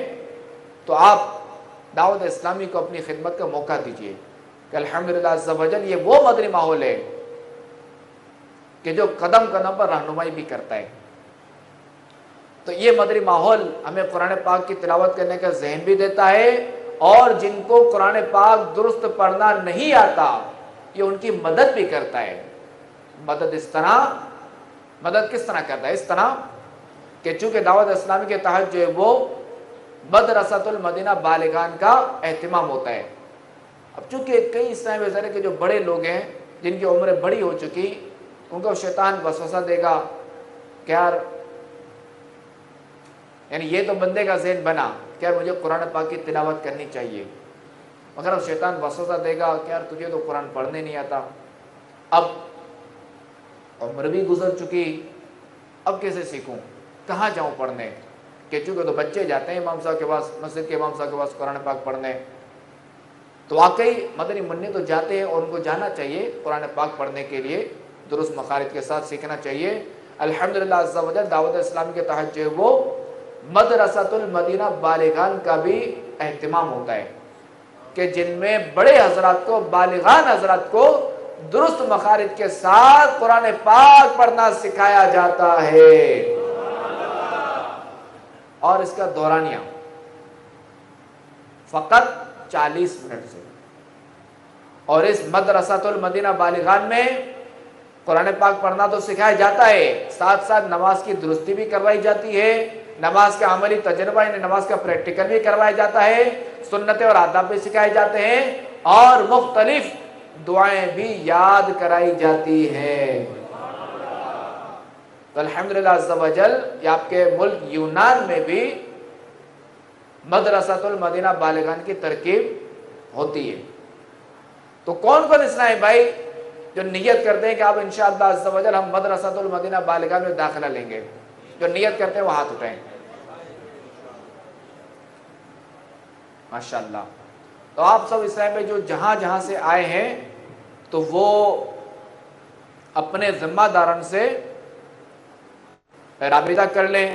تو آپ دعوت اسلامی کو اپنی خدمت کا موقع دیجیے کہ الحمدللہ عز و جل یہ وہ مدنی ماحول ہے کہ جو قدم قدم پر رہنمائی بھی کرتا ہے. تو یہ مدنی ماحول ہمیں قرآن پاک کی تلاوت کرنے کا ذہن بھی دیتا ہے، اور جن کو قرآن پاک درست پڑھنا نہیں آتا یہ ان کی مدد بھی کرتا ہے. مدد کس طرح کرتا ہے؟ اس طرح کہ چونکہ دعوت اسلامی کے تحت جو ہے وہ مدرسۃ المدینہ بالغان کا اہتمام ہوتا ہے. اب چونکہ کئی اسلامی وزارے کے جو بڑے لوگ ہیں، جن کی عمریں بڑی ہو چکی، ان کو شیطان وسوسہ دے گا کہ یار یعنی یہ تو بندے کا ذہن بنا کہ یار مجھے قرآن پاک کی تلاوت کرنی چاہیے، مگر اب شیطان وسوسہ دے گا کہ یار تجھے تو قرآن پڑھنے نہیں آتا، اب عمر بھی گزر چکی، اب کیسے سیکھوں، کہاں جاؤں پڑھنے، کہ چونکہ تو بچے جاتے ہیں امام صاحب کے پاس، مسجد کے امام صاحب کے پاس قرآن پاک پڑھنے، تو واقعی مدنی منی تو جاتے ہیں اور ان کو جانا چاہیے قرآن پاک پڑھنے کے لیے، درست مخارج کے ساتھ سیکھنا چاہیے۔ الحمدللہ عز و جل دعوت اسلامی کے تحت جو ہے وہ مدرسۃ المدینہ بالغان کا بھی اہتمام ہوتا ہے، کہ جن میں بڑے حضرات کو، بالغان حضرات کو درست مخارج کے ساتھ قرآن پاک پڑھنا سکھایا جاتا ہے، اور اس کا دورانیہ فقط 40 منٹ سے، اور اس مدرسۃ المدینہ بالغان میں قرآن پاک پڑھنا تو سکھایا جاتا ہے، ساتھ ساتھ نماز کی درستی بھی کروائی جاتی ہے، نماز کا عملی تجربہ یعنی نماز کا پریکٹیکل بھی کروایا جاتا ہے، سنتیں اور آداب بھی سکھائے جاتے ہیں، اور مختلف دعائیں بھی یاد کرائی جاتی ہیں۔ تو الحمدللہ عز و جل یہ آپ کے ملک یونان میں بھی مدرسۃ المدینہ بالغان کی ترکیب ہوتی ہے۔ تو کون کون اسلامی بھائی جو نیت کرتے ہیں کہ آپ انشاءاللہ عز و جل ہم مدرسۃ المدینہ بالغان میں داخلہ لیں گے، جو نیت کرتے ہیں وہ ہاتھ اٹھائیں، ماشاءاللہ۔ تو آپ سب اسلامی بھائی جو جہاں جہاں سے آئے ہیں تو وہ اپنے ذمہ داران سے رابطہ کر لیں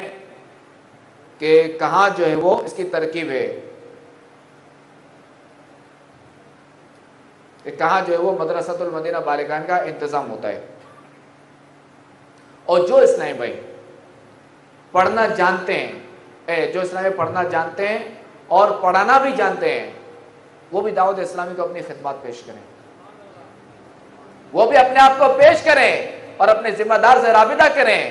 کہ کہاں جو ہے وہ اس کی ترکیب ہے، کہ کہاں جو ہے وہ مدرسۃ المدینہ بالغان کا انتظام ہوتا ہے۔ اور جو اسلامی بھائی پڑھنا جانتے ہیں، جو اسلامی پڑھنا جانتے ہیں اور پڑھانا بھی جانتے ہیں، وہ بھی دعوت اسلامی کو اپنی خدمات پیش کریں، وہ بھی اپنے آپ کو پیش کریں اور اپنے ذمہ دار سے رابطہ کریں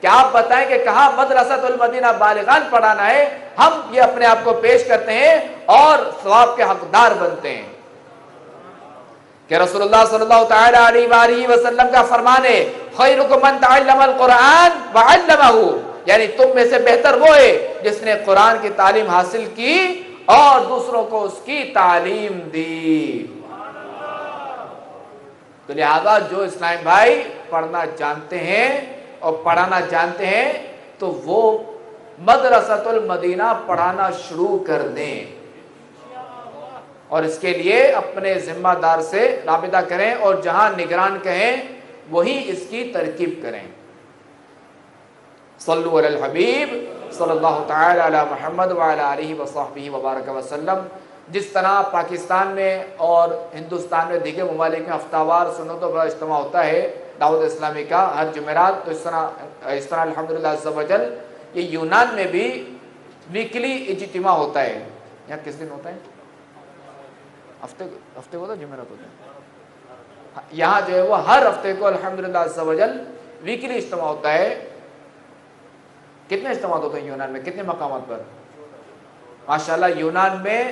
کہ آپ بتائیں کہ کہاں مدرسۃ المدینہ بالغان پڑھانا ہے، ہم یہ اپنے آپ کو پیش کرتے ہیں اور ثواب کے حقدار بنتے ہیں۔ کہ رسول اللہ صلی اللہ تعالی علیہ وآلہ وسلم کا فرمان ہے، خیرکم من تعلم القرآن وعلمہ، یعنی تم میں سے بہتر وہ ہے جس نے قرآن کی تعلیم حاصل کی اور دوسروں کو اس کی تعلیم دی۔ تو لہذا جو اسلام بھائی پڑھنا جانتے ہیں اور پڑھانا جانتے ہیں تو وہ مدرسۃ المدینہ پڑھانا شروع کر دیں، اور اس کے لیے اپنے ذمہ دار سے رابطہ کریں، اور جہاں نگران کہیں وہی اس کی ترکیب کریں۔ صلو علی الحبیب صلی اللہ تعالی علی محمد وعلی آلہ وصحبہ وبارک وسلم۔ جس طرح پاکستان میں اور ہندوستان میں دیگر ممالک میں ہفتہ وار سنتوں پر اجتماع ہوتا ہے دعوت اسلامی کا ہر جمعرات، تو اس طرح الحمدللہ عز و جل یہ یونان میں بھی ویکلی اجتماع ہوتا ہے۔ یہاں کس دن ہوتا ہے؟ ہفتے کو تو جمعرات ہوتا ہے، یہاں جو ہے وہ ہر ہفتے کو الحمدللہ عز و جل ویکلی اجتماع ہوتا ہے۔ کتنے اجتماعات ہوتے ہیں یونان میں، کتنے مقامات پر؟ ماشاءاللہ یونان میں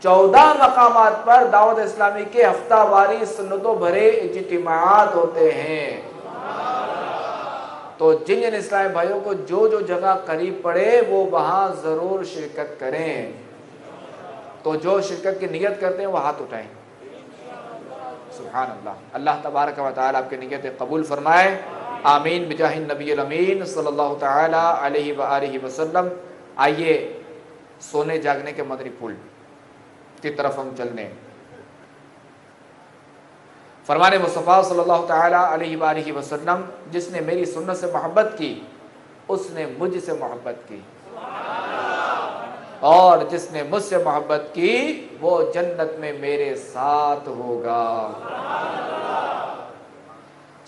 14 مقامات پر دعوت اسلامی کے ہفتہ واری سنتوں بھرے اجتماعات ہوتے ہیں۔ تو جن جن اسلامی بھائیوں کو جو جو جگہ قریب پڑے وہ وہاں ضرور شرکت کریں۔ تو جو شرکت کی نیت کرتے ہیں وہ ہاتھ اٹھائیں۔ سبحان اللہ، اللہ تبارک و تعالی آپ کی نیتیں قبول فرمائے، آمین بجاہ النبی الامین صلی اللہ تعالی علیہ وآلہ وسلم۔ آئیے سونے جاگنے کے مدنی پھول کی طرف ہم چلنے۔ فرمان مصطفیٰ صلی اللہ تعالی علیہ وآلہ وسلم، جس نے میری سنت سے محبت کی اس نے مجھ سے محبت کی، اور جس نے مجھ سے محبت کی وہ جنت میں میرے ساتھ ہوگا۔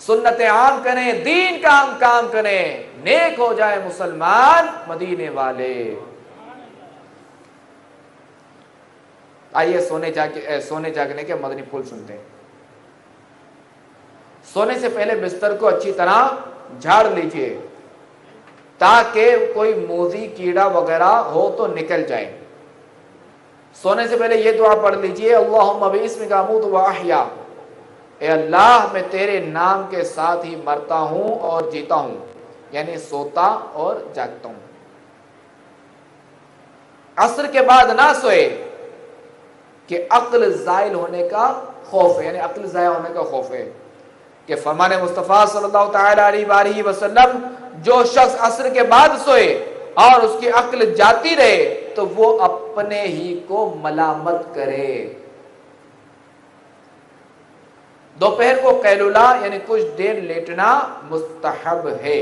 سنتیں عام کریں، دین کا ہم کام کریں، نیک ہو جائے مسلمان مدینے والے۔ آئیے سونے جاگنے کے مدنی پھول سنتے ہیں۔ سونے سے پہلے بستر کو اچھی طرح جھاڑ لیجئے تاکہ کوئی موذی کیڑا وغیرہ ہو تو نکل جائے۔ سونے سے پہلے یہ دعا پڑھ لیجئے، اللہم باسمک اموت و احیا، اے اللہ میں تیرے نام کے ساتھ ہی مرتا ہوں اور جیتا ہوں، یعنی سوتا اور جاگتا ہوں۔ عصر کے بعد نہ سوئے کہ عقل زائل ہونے کا خوف ہے، یعنی عقل ضائع ہونے کا خوف ہے، کہ فرمان مصطفیٰ صلی اللہ تعالی علیہ وآلہ وسلم جو شخص عصر کے بعد سوئے اور اس کی عقل جاتی رہے تو وہ اپنے ہی کو ملامت کرے۔ دوپہر کو قیلولہ یعنی کچھ دیر لیٹنا مستحب ہے۔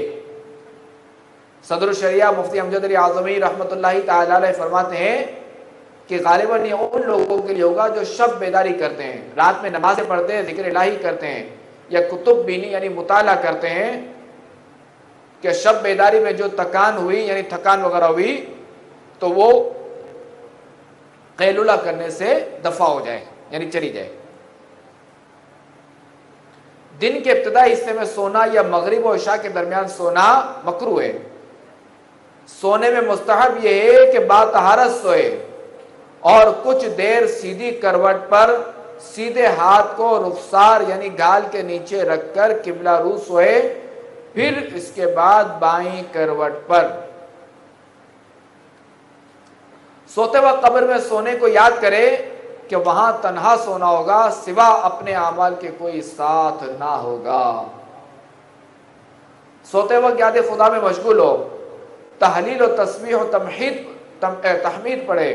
صدر الشریعہ مفتی امجد علی اعظمی رحمۃ اللہ تعالی علیہ فرماتے ہیں کہ غالباً یہ ان لوگوں کے لیے ہوگا جو شب بیداری کرتے ہیں، رات میں نمازیں پڑھتے ہیں، ذکر الہی کرتے ہیں، یا کتب بینی یعنی مطالعہ کرتے ہیں، کہ شب بیداری میں جو تکان ہوئی یعنی تھکان وغیرہ ہوئی تو وہ قیلولہ کرنے سے دفع ہو جائے یعنی چلی جائے۔ دن کے ابتدائی حصے میں سونا یا مغرب و عشاء کے درمیان سونا مکروہ ہے۔ سونے میں مستحب یہ ہے کہ باطہارت سوئے اور کچھ دیر سیدھی کروٹ پر سیدھے ہاتھ کو رخسار یعنی گال کے نیچے رکھ کر قبلہ رو سوئے، پھر اس کے بعد بائیں کروٹ پر۔ سوتے وقت قبر میں سونے کو یاد کرے کہ وہاں تنہا سونا ہوگا، سوا اپنے اعمال کے کوئی ساتھ نہ ہوگا۔ سوتے وقت یاد خدا میں مشغول ہو، تحلیل و تسبیح و تحمید پڑھے،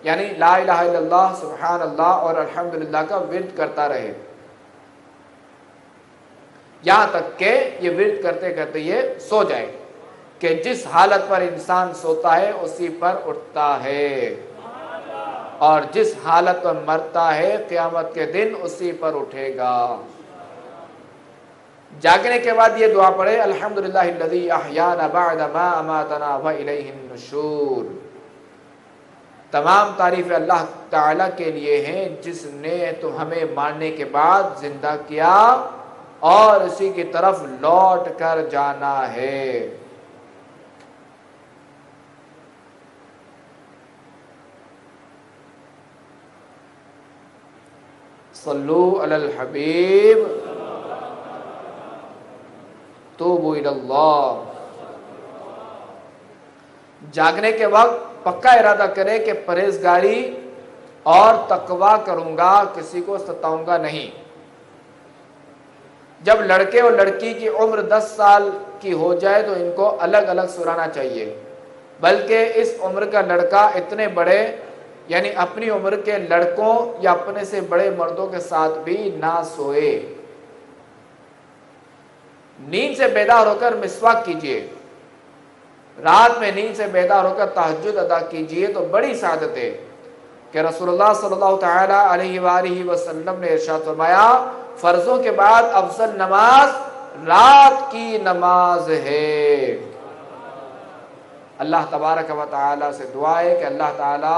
یعنی لا الہ الا اللہ، سبحان اللہ اور الحمدللہ کا ورد کرتا رہے، یہاں تک کہ یہ ورد کرتے کرتے یہ سو جائے، کہ جس حالت پر انسان سوتا ہے اسی پر اٹھتا ہے، اور جس حالت پر مرتا ہے قیامت کے دن اسی پر اٹھے گا۔ جاگنے کے بعد یہ دعا پڑھے، الحمدللہ الذی احیانا بعد ما اماتنا والیہ النشور۔ تمام تعریف اللہ تعالیٰ کے لیے ہیں جس نے تو ہمیں مارنے کے بعد زندہ کیا اور اسی کی طرف لوٹ کر جانا ہے۔ صلو علی الحبیب توبوا الی اللہ۔ جاگنے کے وقت پکا ارادہ کرے کہ پرہیزگاری اور تقوی کروں گا، کسی کو ستاؤں گا نہیں۔ جب لڑکے اور لڑکی کی عمر 10 سال کی ہو جائے تو ان کو الگ الگ سلانا چاہیے، بلکہ اس عمر کا لڑکا اتنے بڑے یعنی اپنی عمر کے لڑکوں یا اپنے سے بڑے مردوں کے ساتھ بھی نہ سوئے۔ نیند سے بیدار ہو کر مسواک کیجیے، رات میں نیند سے بیدار ہو کر تہجد ادا کیجیے تو بڑی سعادت ہے، کہ رسول اللہ صلی اللہ تعالی علیہ وآلہ وسلم نے ارشاد فرمایا فرضوں کے بعد افضل نماز رات کی نماز ہے۔ اللہ تبارک و تعالی سے دعا ہے کہ اللہ تعالی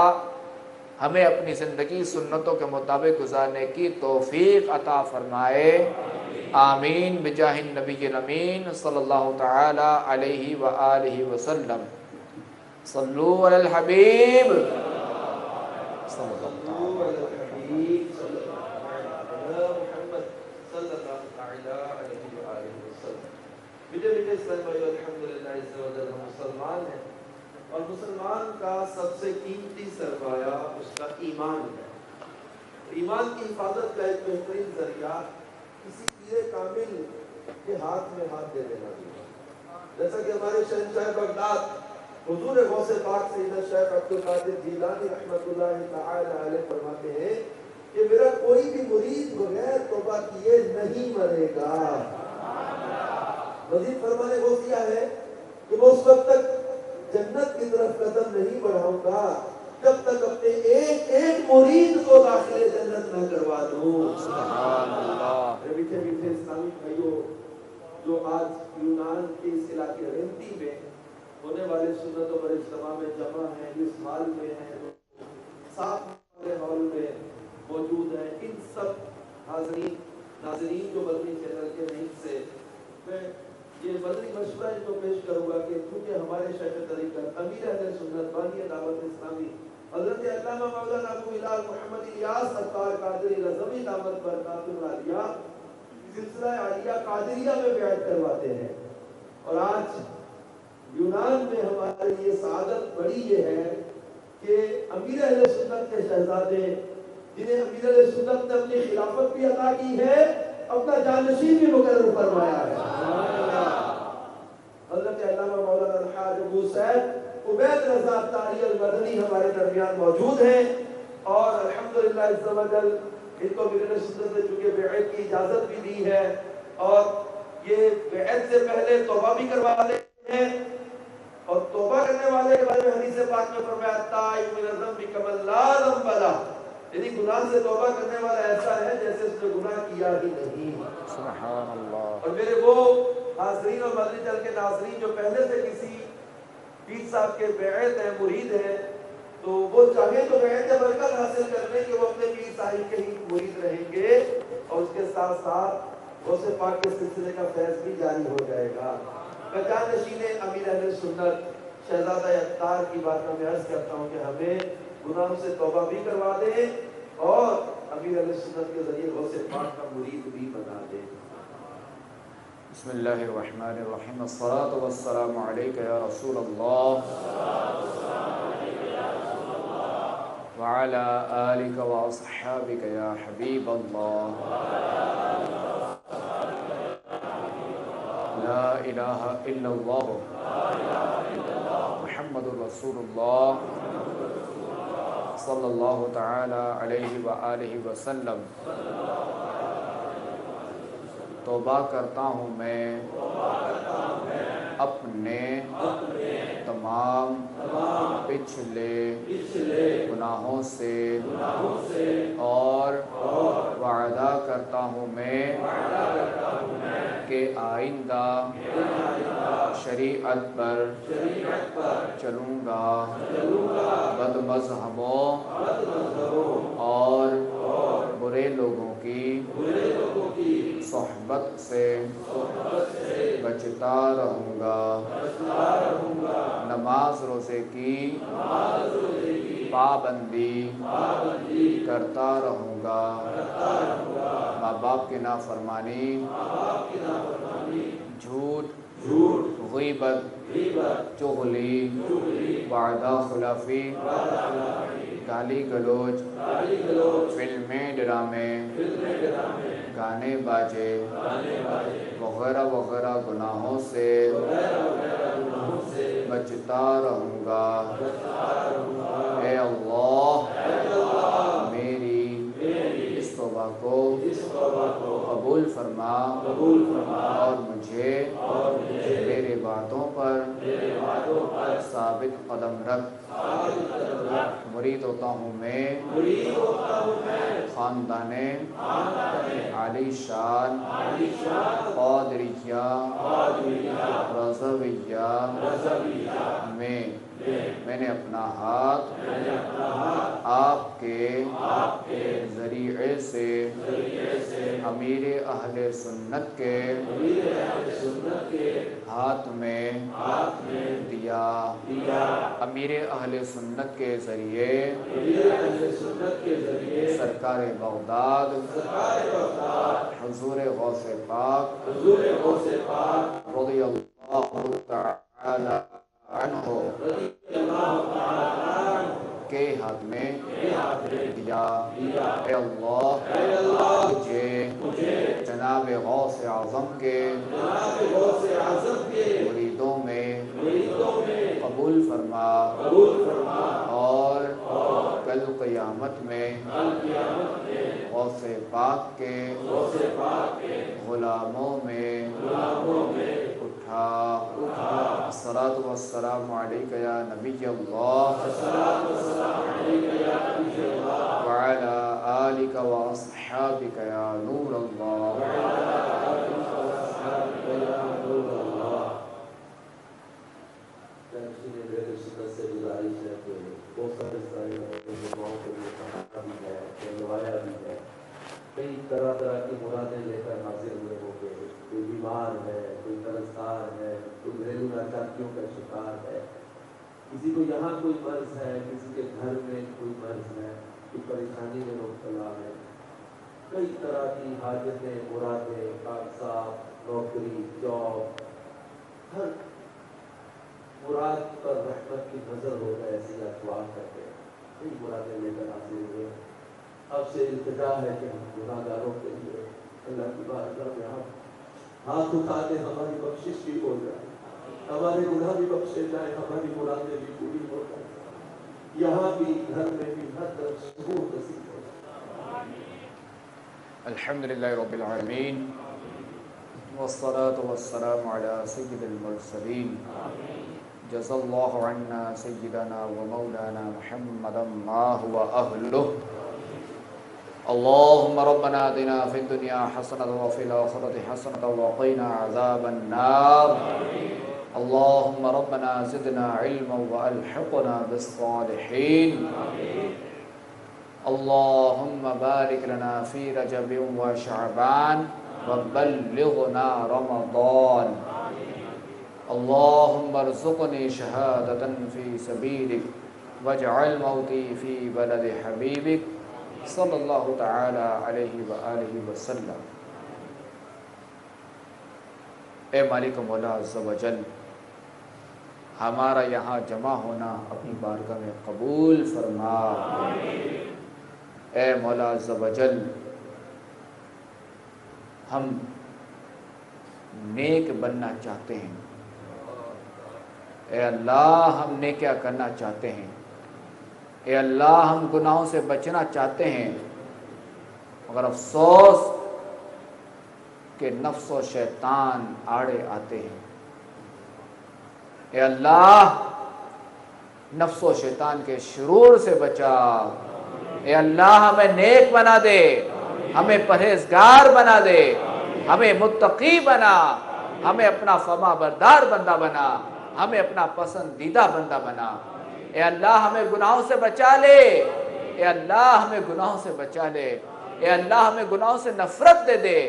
ہمیں اپنی زندگی سنتوں کے مطابق گزارنے کی توفیق عطا فرمائے، آمین بجاہ النبی الامین صلی اللہ تعالی علیہ وآلہ وسلم۔ صلو علی الحبیب صلی اللہ علیہ مسلمان ہے اور مسلمان کا سب سے قیمتی سرمایہ اس کا ایمان ہے۔ ایمان کی حفاظت کا ایک بہترین ذریعہ کسی پیر کامل کے ہاتھ میں ہاتھ دے دینا چاہیے، جیسا کہ ہمارے شہنشاہ بغداد حضور غوث پاک سیدنا شیخ عبد القادر جیلانی رحمۃ اللہ تعالی علیہ فرماتے ہیں کہ میرا کوئی بھی مرید بغیر توبہ کیے نہیں مرے گا۔ مزید فرمانے کو کیا ہے کہ وہ اس وقت تک جنت کی طرف قدم نہیں بڑھاؤں گا جب تک اپنے ایک ایک مرید کو داخل جنت نہ کروا دوں۔ سبحان اللہ۔ میٹھے میٹھے اسلامی بھائیوں، جو آج یونان کے اس علاقے رنتی میں ہونے والے سنت و اجتماع میں جمع ہیں، اس حال میں ہیں، صاف ہال میں موجود ہیں، ان سب ناظرین جو مدنی چینل کے لنک سے میں یہ مدنی مشورہ ان کو پیش کروں گا کہ کیونکہ ہمارے شیخ طریقت امیر اہل سنت بانی دعوت اسلامی حضرت علامہ مولانا ابو ہلال محمد الیاس عطار قادری رضوی دعوت برکات العالیہ سلسلہ عالیہ قادریہ میں بیعت کرواتے ہیں، اور آج یونان میں ہمارے لیے سعادت بڑی یہ ہے کہ امیر اہل سنت کے شہزادے جنہیں امیر اہل سنت نے اپنی خلافت بھی عطا کی ہے، اپنا جانشین بھی مقرر فرمایا ہے۔ حضرت علامہ مولانا الحاج ابو سعید عبید رضا طاہری المدنی ہمارے درمیان موجود ہیں، اور الحمدللہ عز و جل ان کو امیر اہل سنت نے چونکہ بیعت کی اجازت بھی دی ہے، اور یہ بیعت سے پہلے توبہ بھی کروا لیتے ہیں، اور توبہ کرنے والے کے بارے میں حدیث پاک میں فرمایا تائب من الذنب کمن لا ذنب لہ، یعنی گناہ سے توبہ کرنے والا ایسا ہے جیسے اس نے گناہ کیا ہی نہیں۔ سبحان اللہ۔ اور میرے وہ حاضرین اور مدنی چل کے ناظرین جو پہلے سے کسی پیر صاحب کے بیعت ہیں، مرید ہیں، تو وہ چاہیں تو بیعت سے برکت حاصل کر لیں کہ وہ اپنے پیر صاحب کے ہی مرید رہیں گے، اور اس کے ساتھ ساتھ غوث پاک کے سلسلے کا فیض بھی جاری ہو جائے گا۔ میں جانشین امیر اہل سنت شہزادہ عطار کی بات میں عرض کرتا ہوں کہ ہمیں گناہوں سے توبہ بھی کروا دیں اور امیر اہل سنت کے ذریعے غوث پاک کا مرید بھی بنا دیں۔ بسم اللہ الرحمن الرحیم، الصلاۃ والسلام علیک یا رسول اللہ وعلی آلک واصحابک یا حبیب اللہ، لا الہ الا اللہ محمد رسول اللہ صلی اللہ تعالی علیہ وآلہ وسلم۔ توبہ کرتا ہوں میں اپنے تمام پچھلے گناہوں سے، اور وعدہ کرتا ہوں میں کہ آئندہ شریعت پر چلوں گا، بد مذہبوں اور برے لوگوں کی صحبت سے بچتا رہوں گا، نماز روزے کی پابندی کرتا رہوں گا، ماں باپ کی نافرمانی، جھوٹ، غیبت، چغلی، وعدہ خلافی، گالی گلوچ، فلمیں، ڈرامے، گانے باجے وغیرہ وغیرہ گناہوں سے بچتا رہوں گا۔ اے اللہ میری اس توبہ کو قبول فرما اور مجھے میرے باتوں پر ثابت قدم رکھ۔ مرید ہوتا ہوں میں خاندان عالی شان قادریہ رضویہ میں نے اپنا ہاتھ آپ کے ذریعے سے امیر اہل سنت کے ہاتھ میں دیا، امیر اہل سنت کے ذریعے سرکار بغداد حضور غوث پاک رضی اللہ تعالی عنہ کے ہاتھ میں دیا۔ اے اللہ مجھے جناب غوث اعظم کے مریدوں میں قبول فرما، اور کل قیامت میں غوث پاک کے غلاموں میں اٹھا۔ الصلاۃ والسلام علیک یا نبی اللہ وعلی آلک واصحابک یا نور اللہ۔ سے گزارش ہے کہ بہت سارے دعاؤں کے لیے کہا بھی ہے، کہلوایا بھی ہے، کئی طرح طرح کی مرادیں لے کر حاضر ہوئے ہوں گے، کوئی بیمار ہے، کوئی قرضدار ہے، کوئی گھریلو ناچاکیوں کا شکار ہے، کسی کو یہاں کوئی مرض ہے، کسی کے گھر میں کوئی مرض ہے، کوئی پریشانی میں مبتلا ہے، کئی طرح کی حاجتیں، مرادیں، کاغذات، نوکری، جاب، ہر مراد پر رحمت کی نظر ہو جائے، ایسی دعا کرتے ہیں۔ کئی مرادیں لے کر حاضر ہوئے. اب سے التجا ہے کہ ہم گناہگاروں کے لیے اللہ کی بارگاہ میں ہاتھ اٹھا دیں, ہماری بخشش بھی ہو جائے, ہمارے گناہ بھی بخشے جائے, ہماری مرادیں بھی پوری ہو جائے, یہاں بھی گھر میں بھی ہر طرف سکون نصیب ہو جائے. الحمدللہ رب العالمین والصلاة والسلام علی سید المرسلین جزا اللہ عنا سیدنا و مولانا محمدا ما هو اہلہ. اللهم ربنا آتنا في الدنيا حسنة وفي الآخرة حسنة وقنا عذاب النار. اللهم ربنا زدنا علما وألحقنا بالصالحين. اللهم بارك لنا في رجب وشعبان وبلغنا رمضان. اللهم ارزقني شهادة في سبيلك واجعل موتي في بلد حبيبك صلی اللہ تعالی علیہ وآلہ وسلم. اے مالک مولا عز و جل, ہمارا یہاں جمع ہونا اپنی بارگاہ میں قبول فرما. اے مولا عز و جل, ہم نیک بننا چاہتے ہیں. اے اللہ, ہم نیکیاں کرنا چاہتے ہیں. اے اللہ, ہم گناہوں سے بچنا چاہتے ہیں, مگر افسوس کہ نفس و شیطان آڑے آتے ہیں. اے اللہ, نفس و شیطان کے شرور سے بچا. اے اللہ, ہمیں نیک بنا دے, ہمیں پرہیزگار بنا دے, ہمیں متقی بنا, ہمیں اپنا فرما بردار بندہ بنا, ہمیں اپنا پسندیدہ بندہ بنا. اے اللہ, ہمیں گناہوں سے بچا لے. اے اللہ, ہمیں گناہوں سے بچا لے. اے اللہ, ہمیں گناہوں سے نفرت دے دے.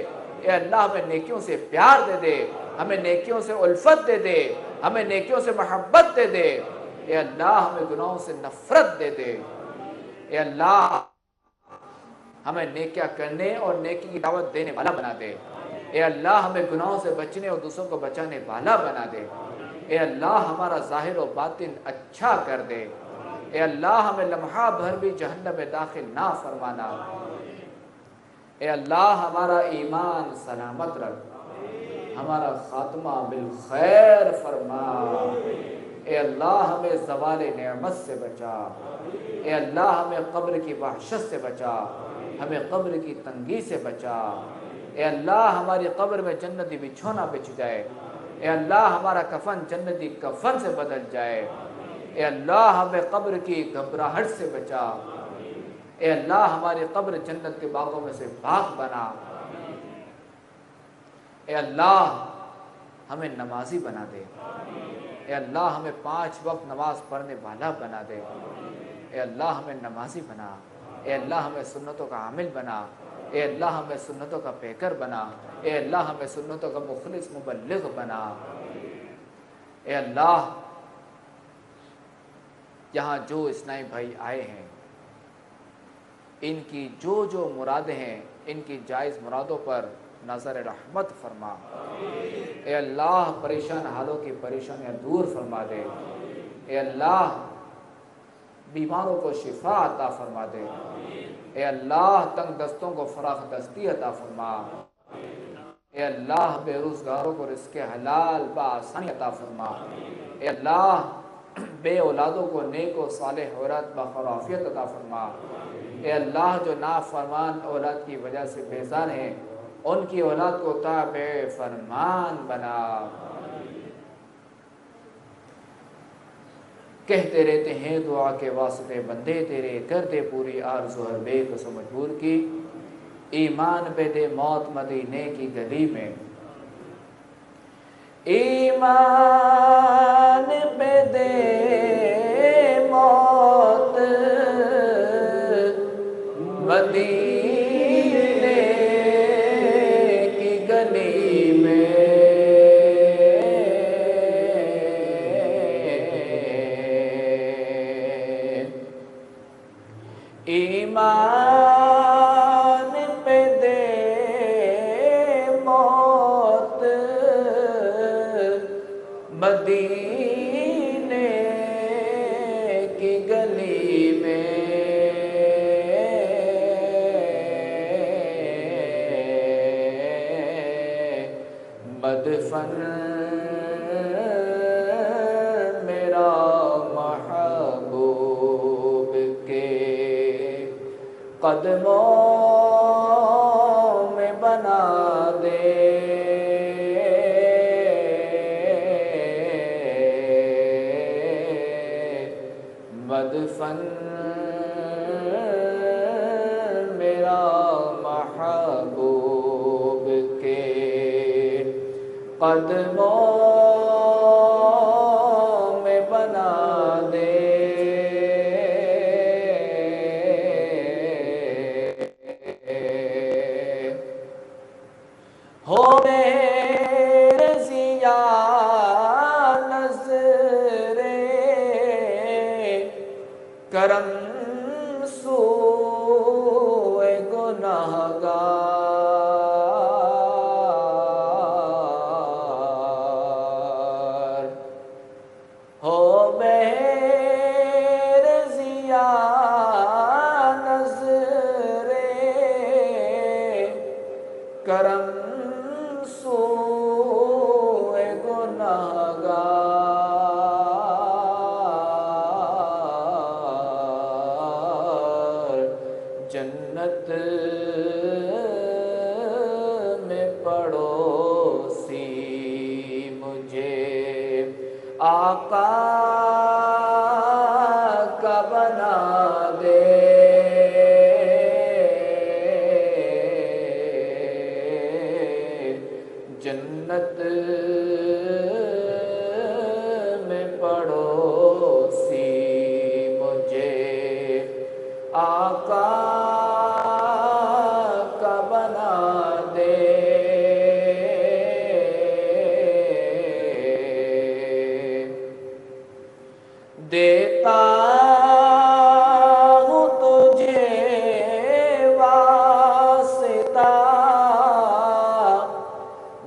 اے اللہ, ہمیں نیکیوں سے پیار دے دے, ہمیں نیکیوں سے الفت دے دے, ہمیں نیکیوں سے محبت دے دے. اے اللہ, ہمیں گناہوں سے نفرت دے دے. اے اللہ, ہمیں نیکیاں کرنے اور نیکی کی دعوت دینے والا بنا دے. اے اللہ, ہمیں گناہوں سے بچنے اور دوسروں کو بچانے والا بنا دے. اے اللہ, ہمارا ظاہر و باطن اچھا کر دے. اے اللہ, ہمیں لمحہ بھر بھی جہنم میں داخل نہ فرمانا. اے اللہ, ہمارا ایمان سلامت رکھ, ہمارا خاتمہ بالخیر فرما. اے اللہ, ہمیں زوال نعمت سے بچا. اے اللہ, ہمیں قبر کی وحشت سے بچا, ہمیں قبر کی تنگی سے بچا. اے اللہ, ہماری قبر میں جنتی بچھونا بچھ جائے. اے اللہ, ہمارا کفن جنتی کفن سے بدل جائے. اے اللہ, ہمیں قبر کی گھبراہٹ سے بچا. اے اللہ, ہماری قبر جنت کے باغوں میں سے باغ بنا. اے اللہ, ہمیں نمازی بنا دے. اے اللہ, ہمیں 5 وقت نماز پڑھنے والا بنا دے. اے اللہ, ہمیں نمازی بنا. اے اللہ, ہمیں سنتوں کا عامل بنا. اے اللہ, ہمیں سنتوں کا پیکر بنا. اے اللہ, ہمیں سنتوں کا مخلص مبلغ بنا. اے اللہ, یہاں جو اسلامی بھائی آئے ہیں, ان کی جو مرادیں ہیں, ان کی جائز مرادوں پر نظر رحمت فرما. اے اللہ, پریشان حالوں کی پریشانیاں دور فرما دے. اے اللہ, بیماروں کو شفا عطا فرما دے. اے اللہ, تنگ دستوں کو فراخ دستی عطا فرما. اے اللہ, بے روزگاروں کو رزق حلال بآسانی عطا فرما. اے اللہ, بے اولادوں کو نیک و صالح اولاد بخرافیت عطا فرما. اے اللہ, جو نافرمان اولاد کی وجہ سے بیزار ہیں, ان کی اولاد کو تابع فرمان بنا. کہتے رہتے ہیں دعا کے واسطے بندے تیرے, کر دے پوری آرزو ہر بے قسم مجبور کی. ایمان پہ دے موت مدینے کی گلی میں. ایمان پہ دے موت مدینے کی گلی میں. ایمان پہ دے موت مدینے کی گلی میں. مدفن میرا محبوب کے قدموں میں بنا دے، مدفن میرا محبوب کے قدموں میں بنا دے، ہو میرے ضیا نظر کرم سوئے گناہگار، ہو میرے ضیا نظر کرم سوئے گناہگار، جنت میں پڑوسی مجھے آقا کا بنا دے، جنت میں پڑوسی مجھے آقا کا بنا دے، دیتا ہوں تجھے واسطہ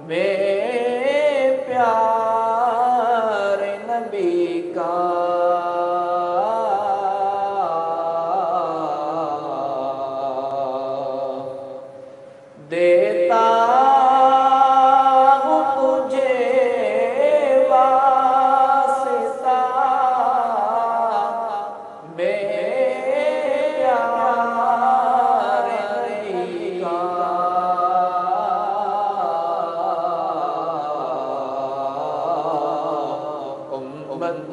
میرے پیارے نبی کا، دیتا ہوں تجھے واسطہ میرے پیارے نبی کا، امت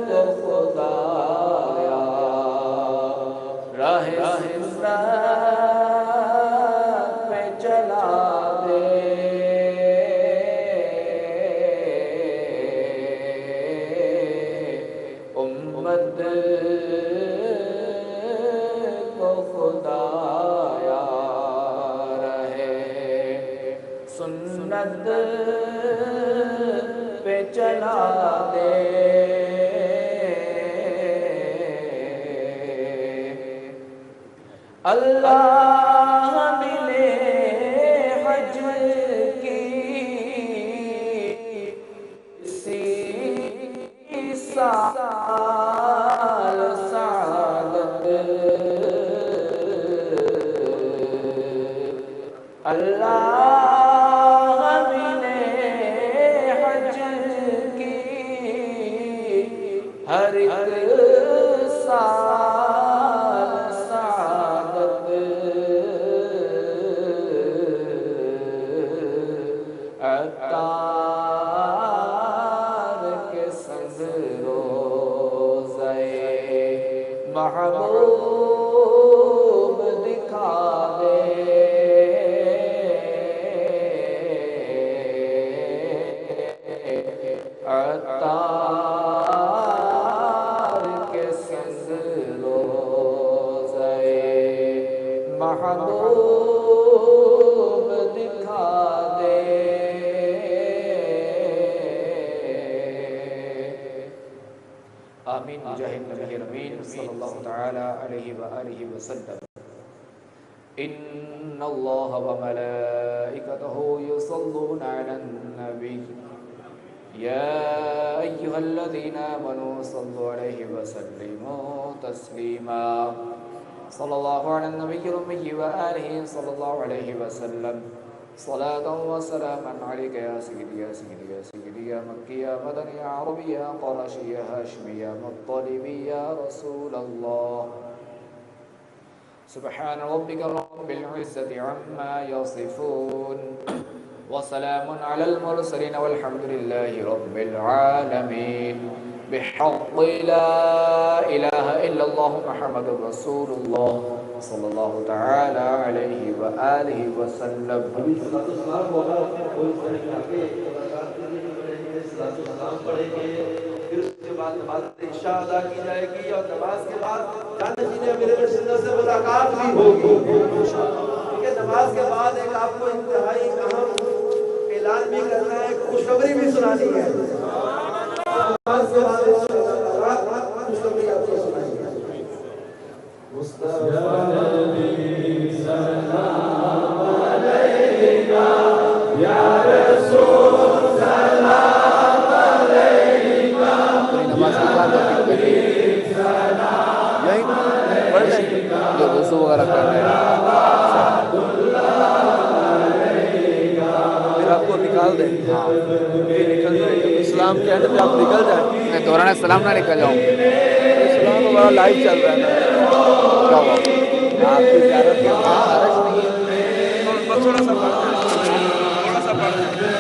تو خدایا راہ سنت پہ چلا دے، امت کو خدایا رہے سنت پہ چلا دے، اللہ ملے حج کی اسی سال سعادت، اللہ ملے حج کی ہر ایک سال سعادت، عطار کے سنگ روزے محبوب دکھا دے، عطار کے سنگ روزے محبوب دکھا دے، آمین بجاہ النبی الامین صلی اللہ تعالی علیہ وآلہ وسلم۔ ان اللہ وملائکتہ یصلون علی النبی یا ایہا الذین آمنوا صلوا علیہ وسلموا تسلیما، صلی اللہ علی النبی الأمی وآلہ صلی اللہ علیہ وسلم۔ صلاة وسلاما عليك يا سيدي يا سيدي يا سيدي يا مكي يا مدني يا عربي يا قرشي يا هاشمي يا مطلبي يا رسول الله. سبحان ربك رب العزة عما يصفون وسلام على المرسلين والحمد لله رب العالمين. بحق لا إله إلا الله محمد رسول الله صلی اللہ تعالی علیہ وآلہ وسلم. ابھی صلاۃ السلام ہوگا، کوئی پڑھیں گے آگے ملاقات کے لیے پڑھیں گے، صلاۃ السلام پڑھیں گے، پھر اس کے بعد نماز عشاء ادا کی جائے گی اور نماز کے بعد جانے جینے میرے رسول سے ملاقات بھی ہوگی. ٹھیک ہے، نماز کے بعد ایک آپ کو انتہائی اہم اعلان بھی کرنا ہے، خوشخبری بھی سنانی ہے. نماز کے بعد خوشخبری آپ کو سنائیں گے. جو وضو وغیرہ کر رہے ہیں پھر آپ کو نکال دیں. ہاں نکل جائیں اسلام کے اینڈ پہ آپ نکل جائیں. میں دوران السلام نہ نکل جاؤں. اسلام ہمارا لائیو چل رہا ہے. کیا ہوا؟ آپ کی زیارت کے ہاں عرض نہیں ہے. تھوڑا سا پڑھ دیں، تھوڑا سا پڑھ دیں.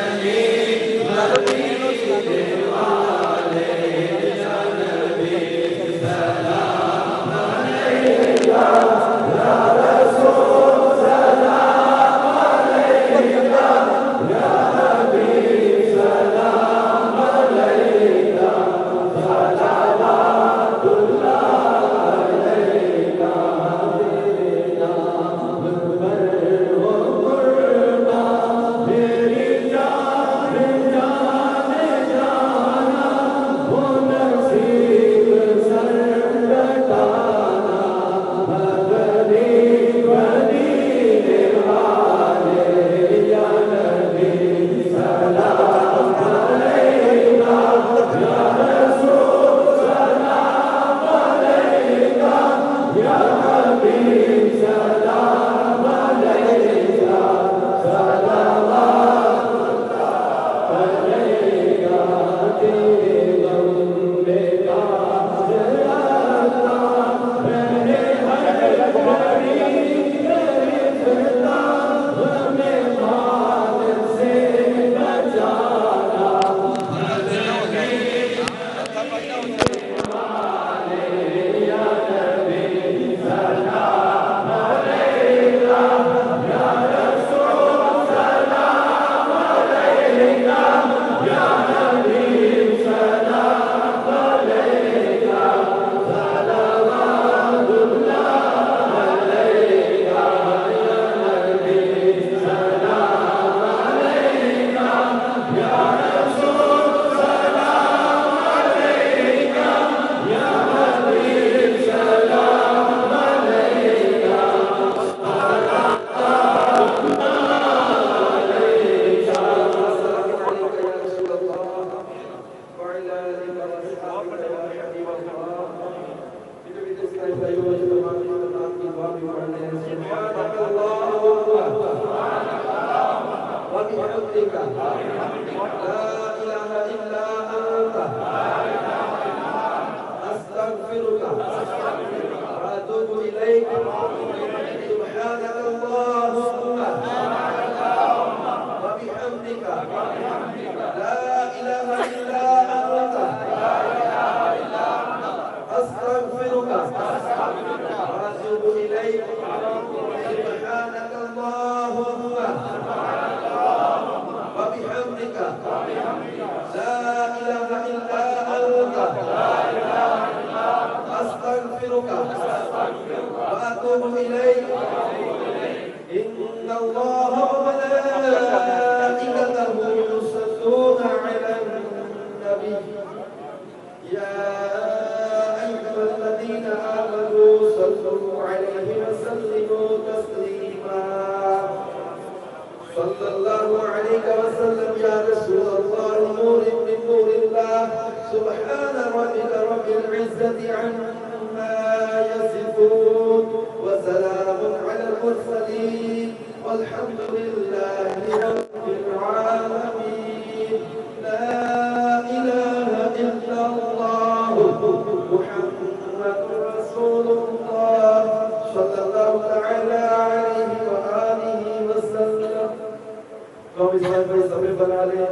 وسلام على المرسلين والحمد لله ابھی سبے بنا لیں.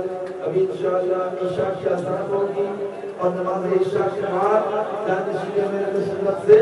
ابھی انشاءاللہ عشاء کی اذان ہوگی اور نماز عشاء کے بعد جانشین میرے سنت سے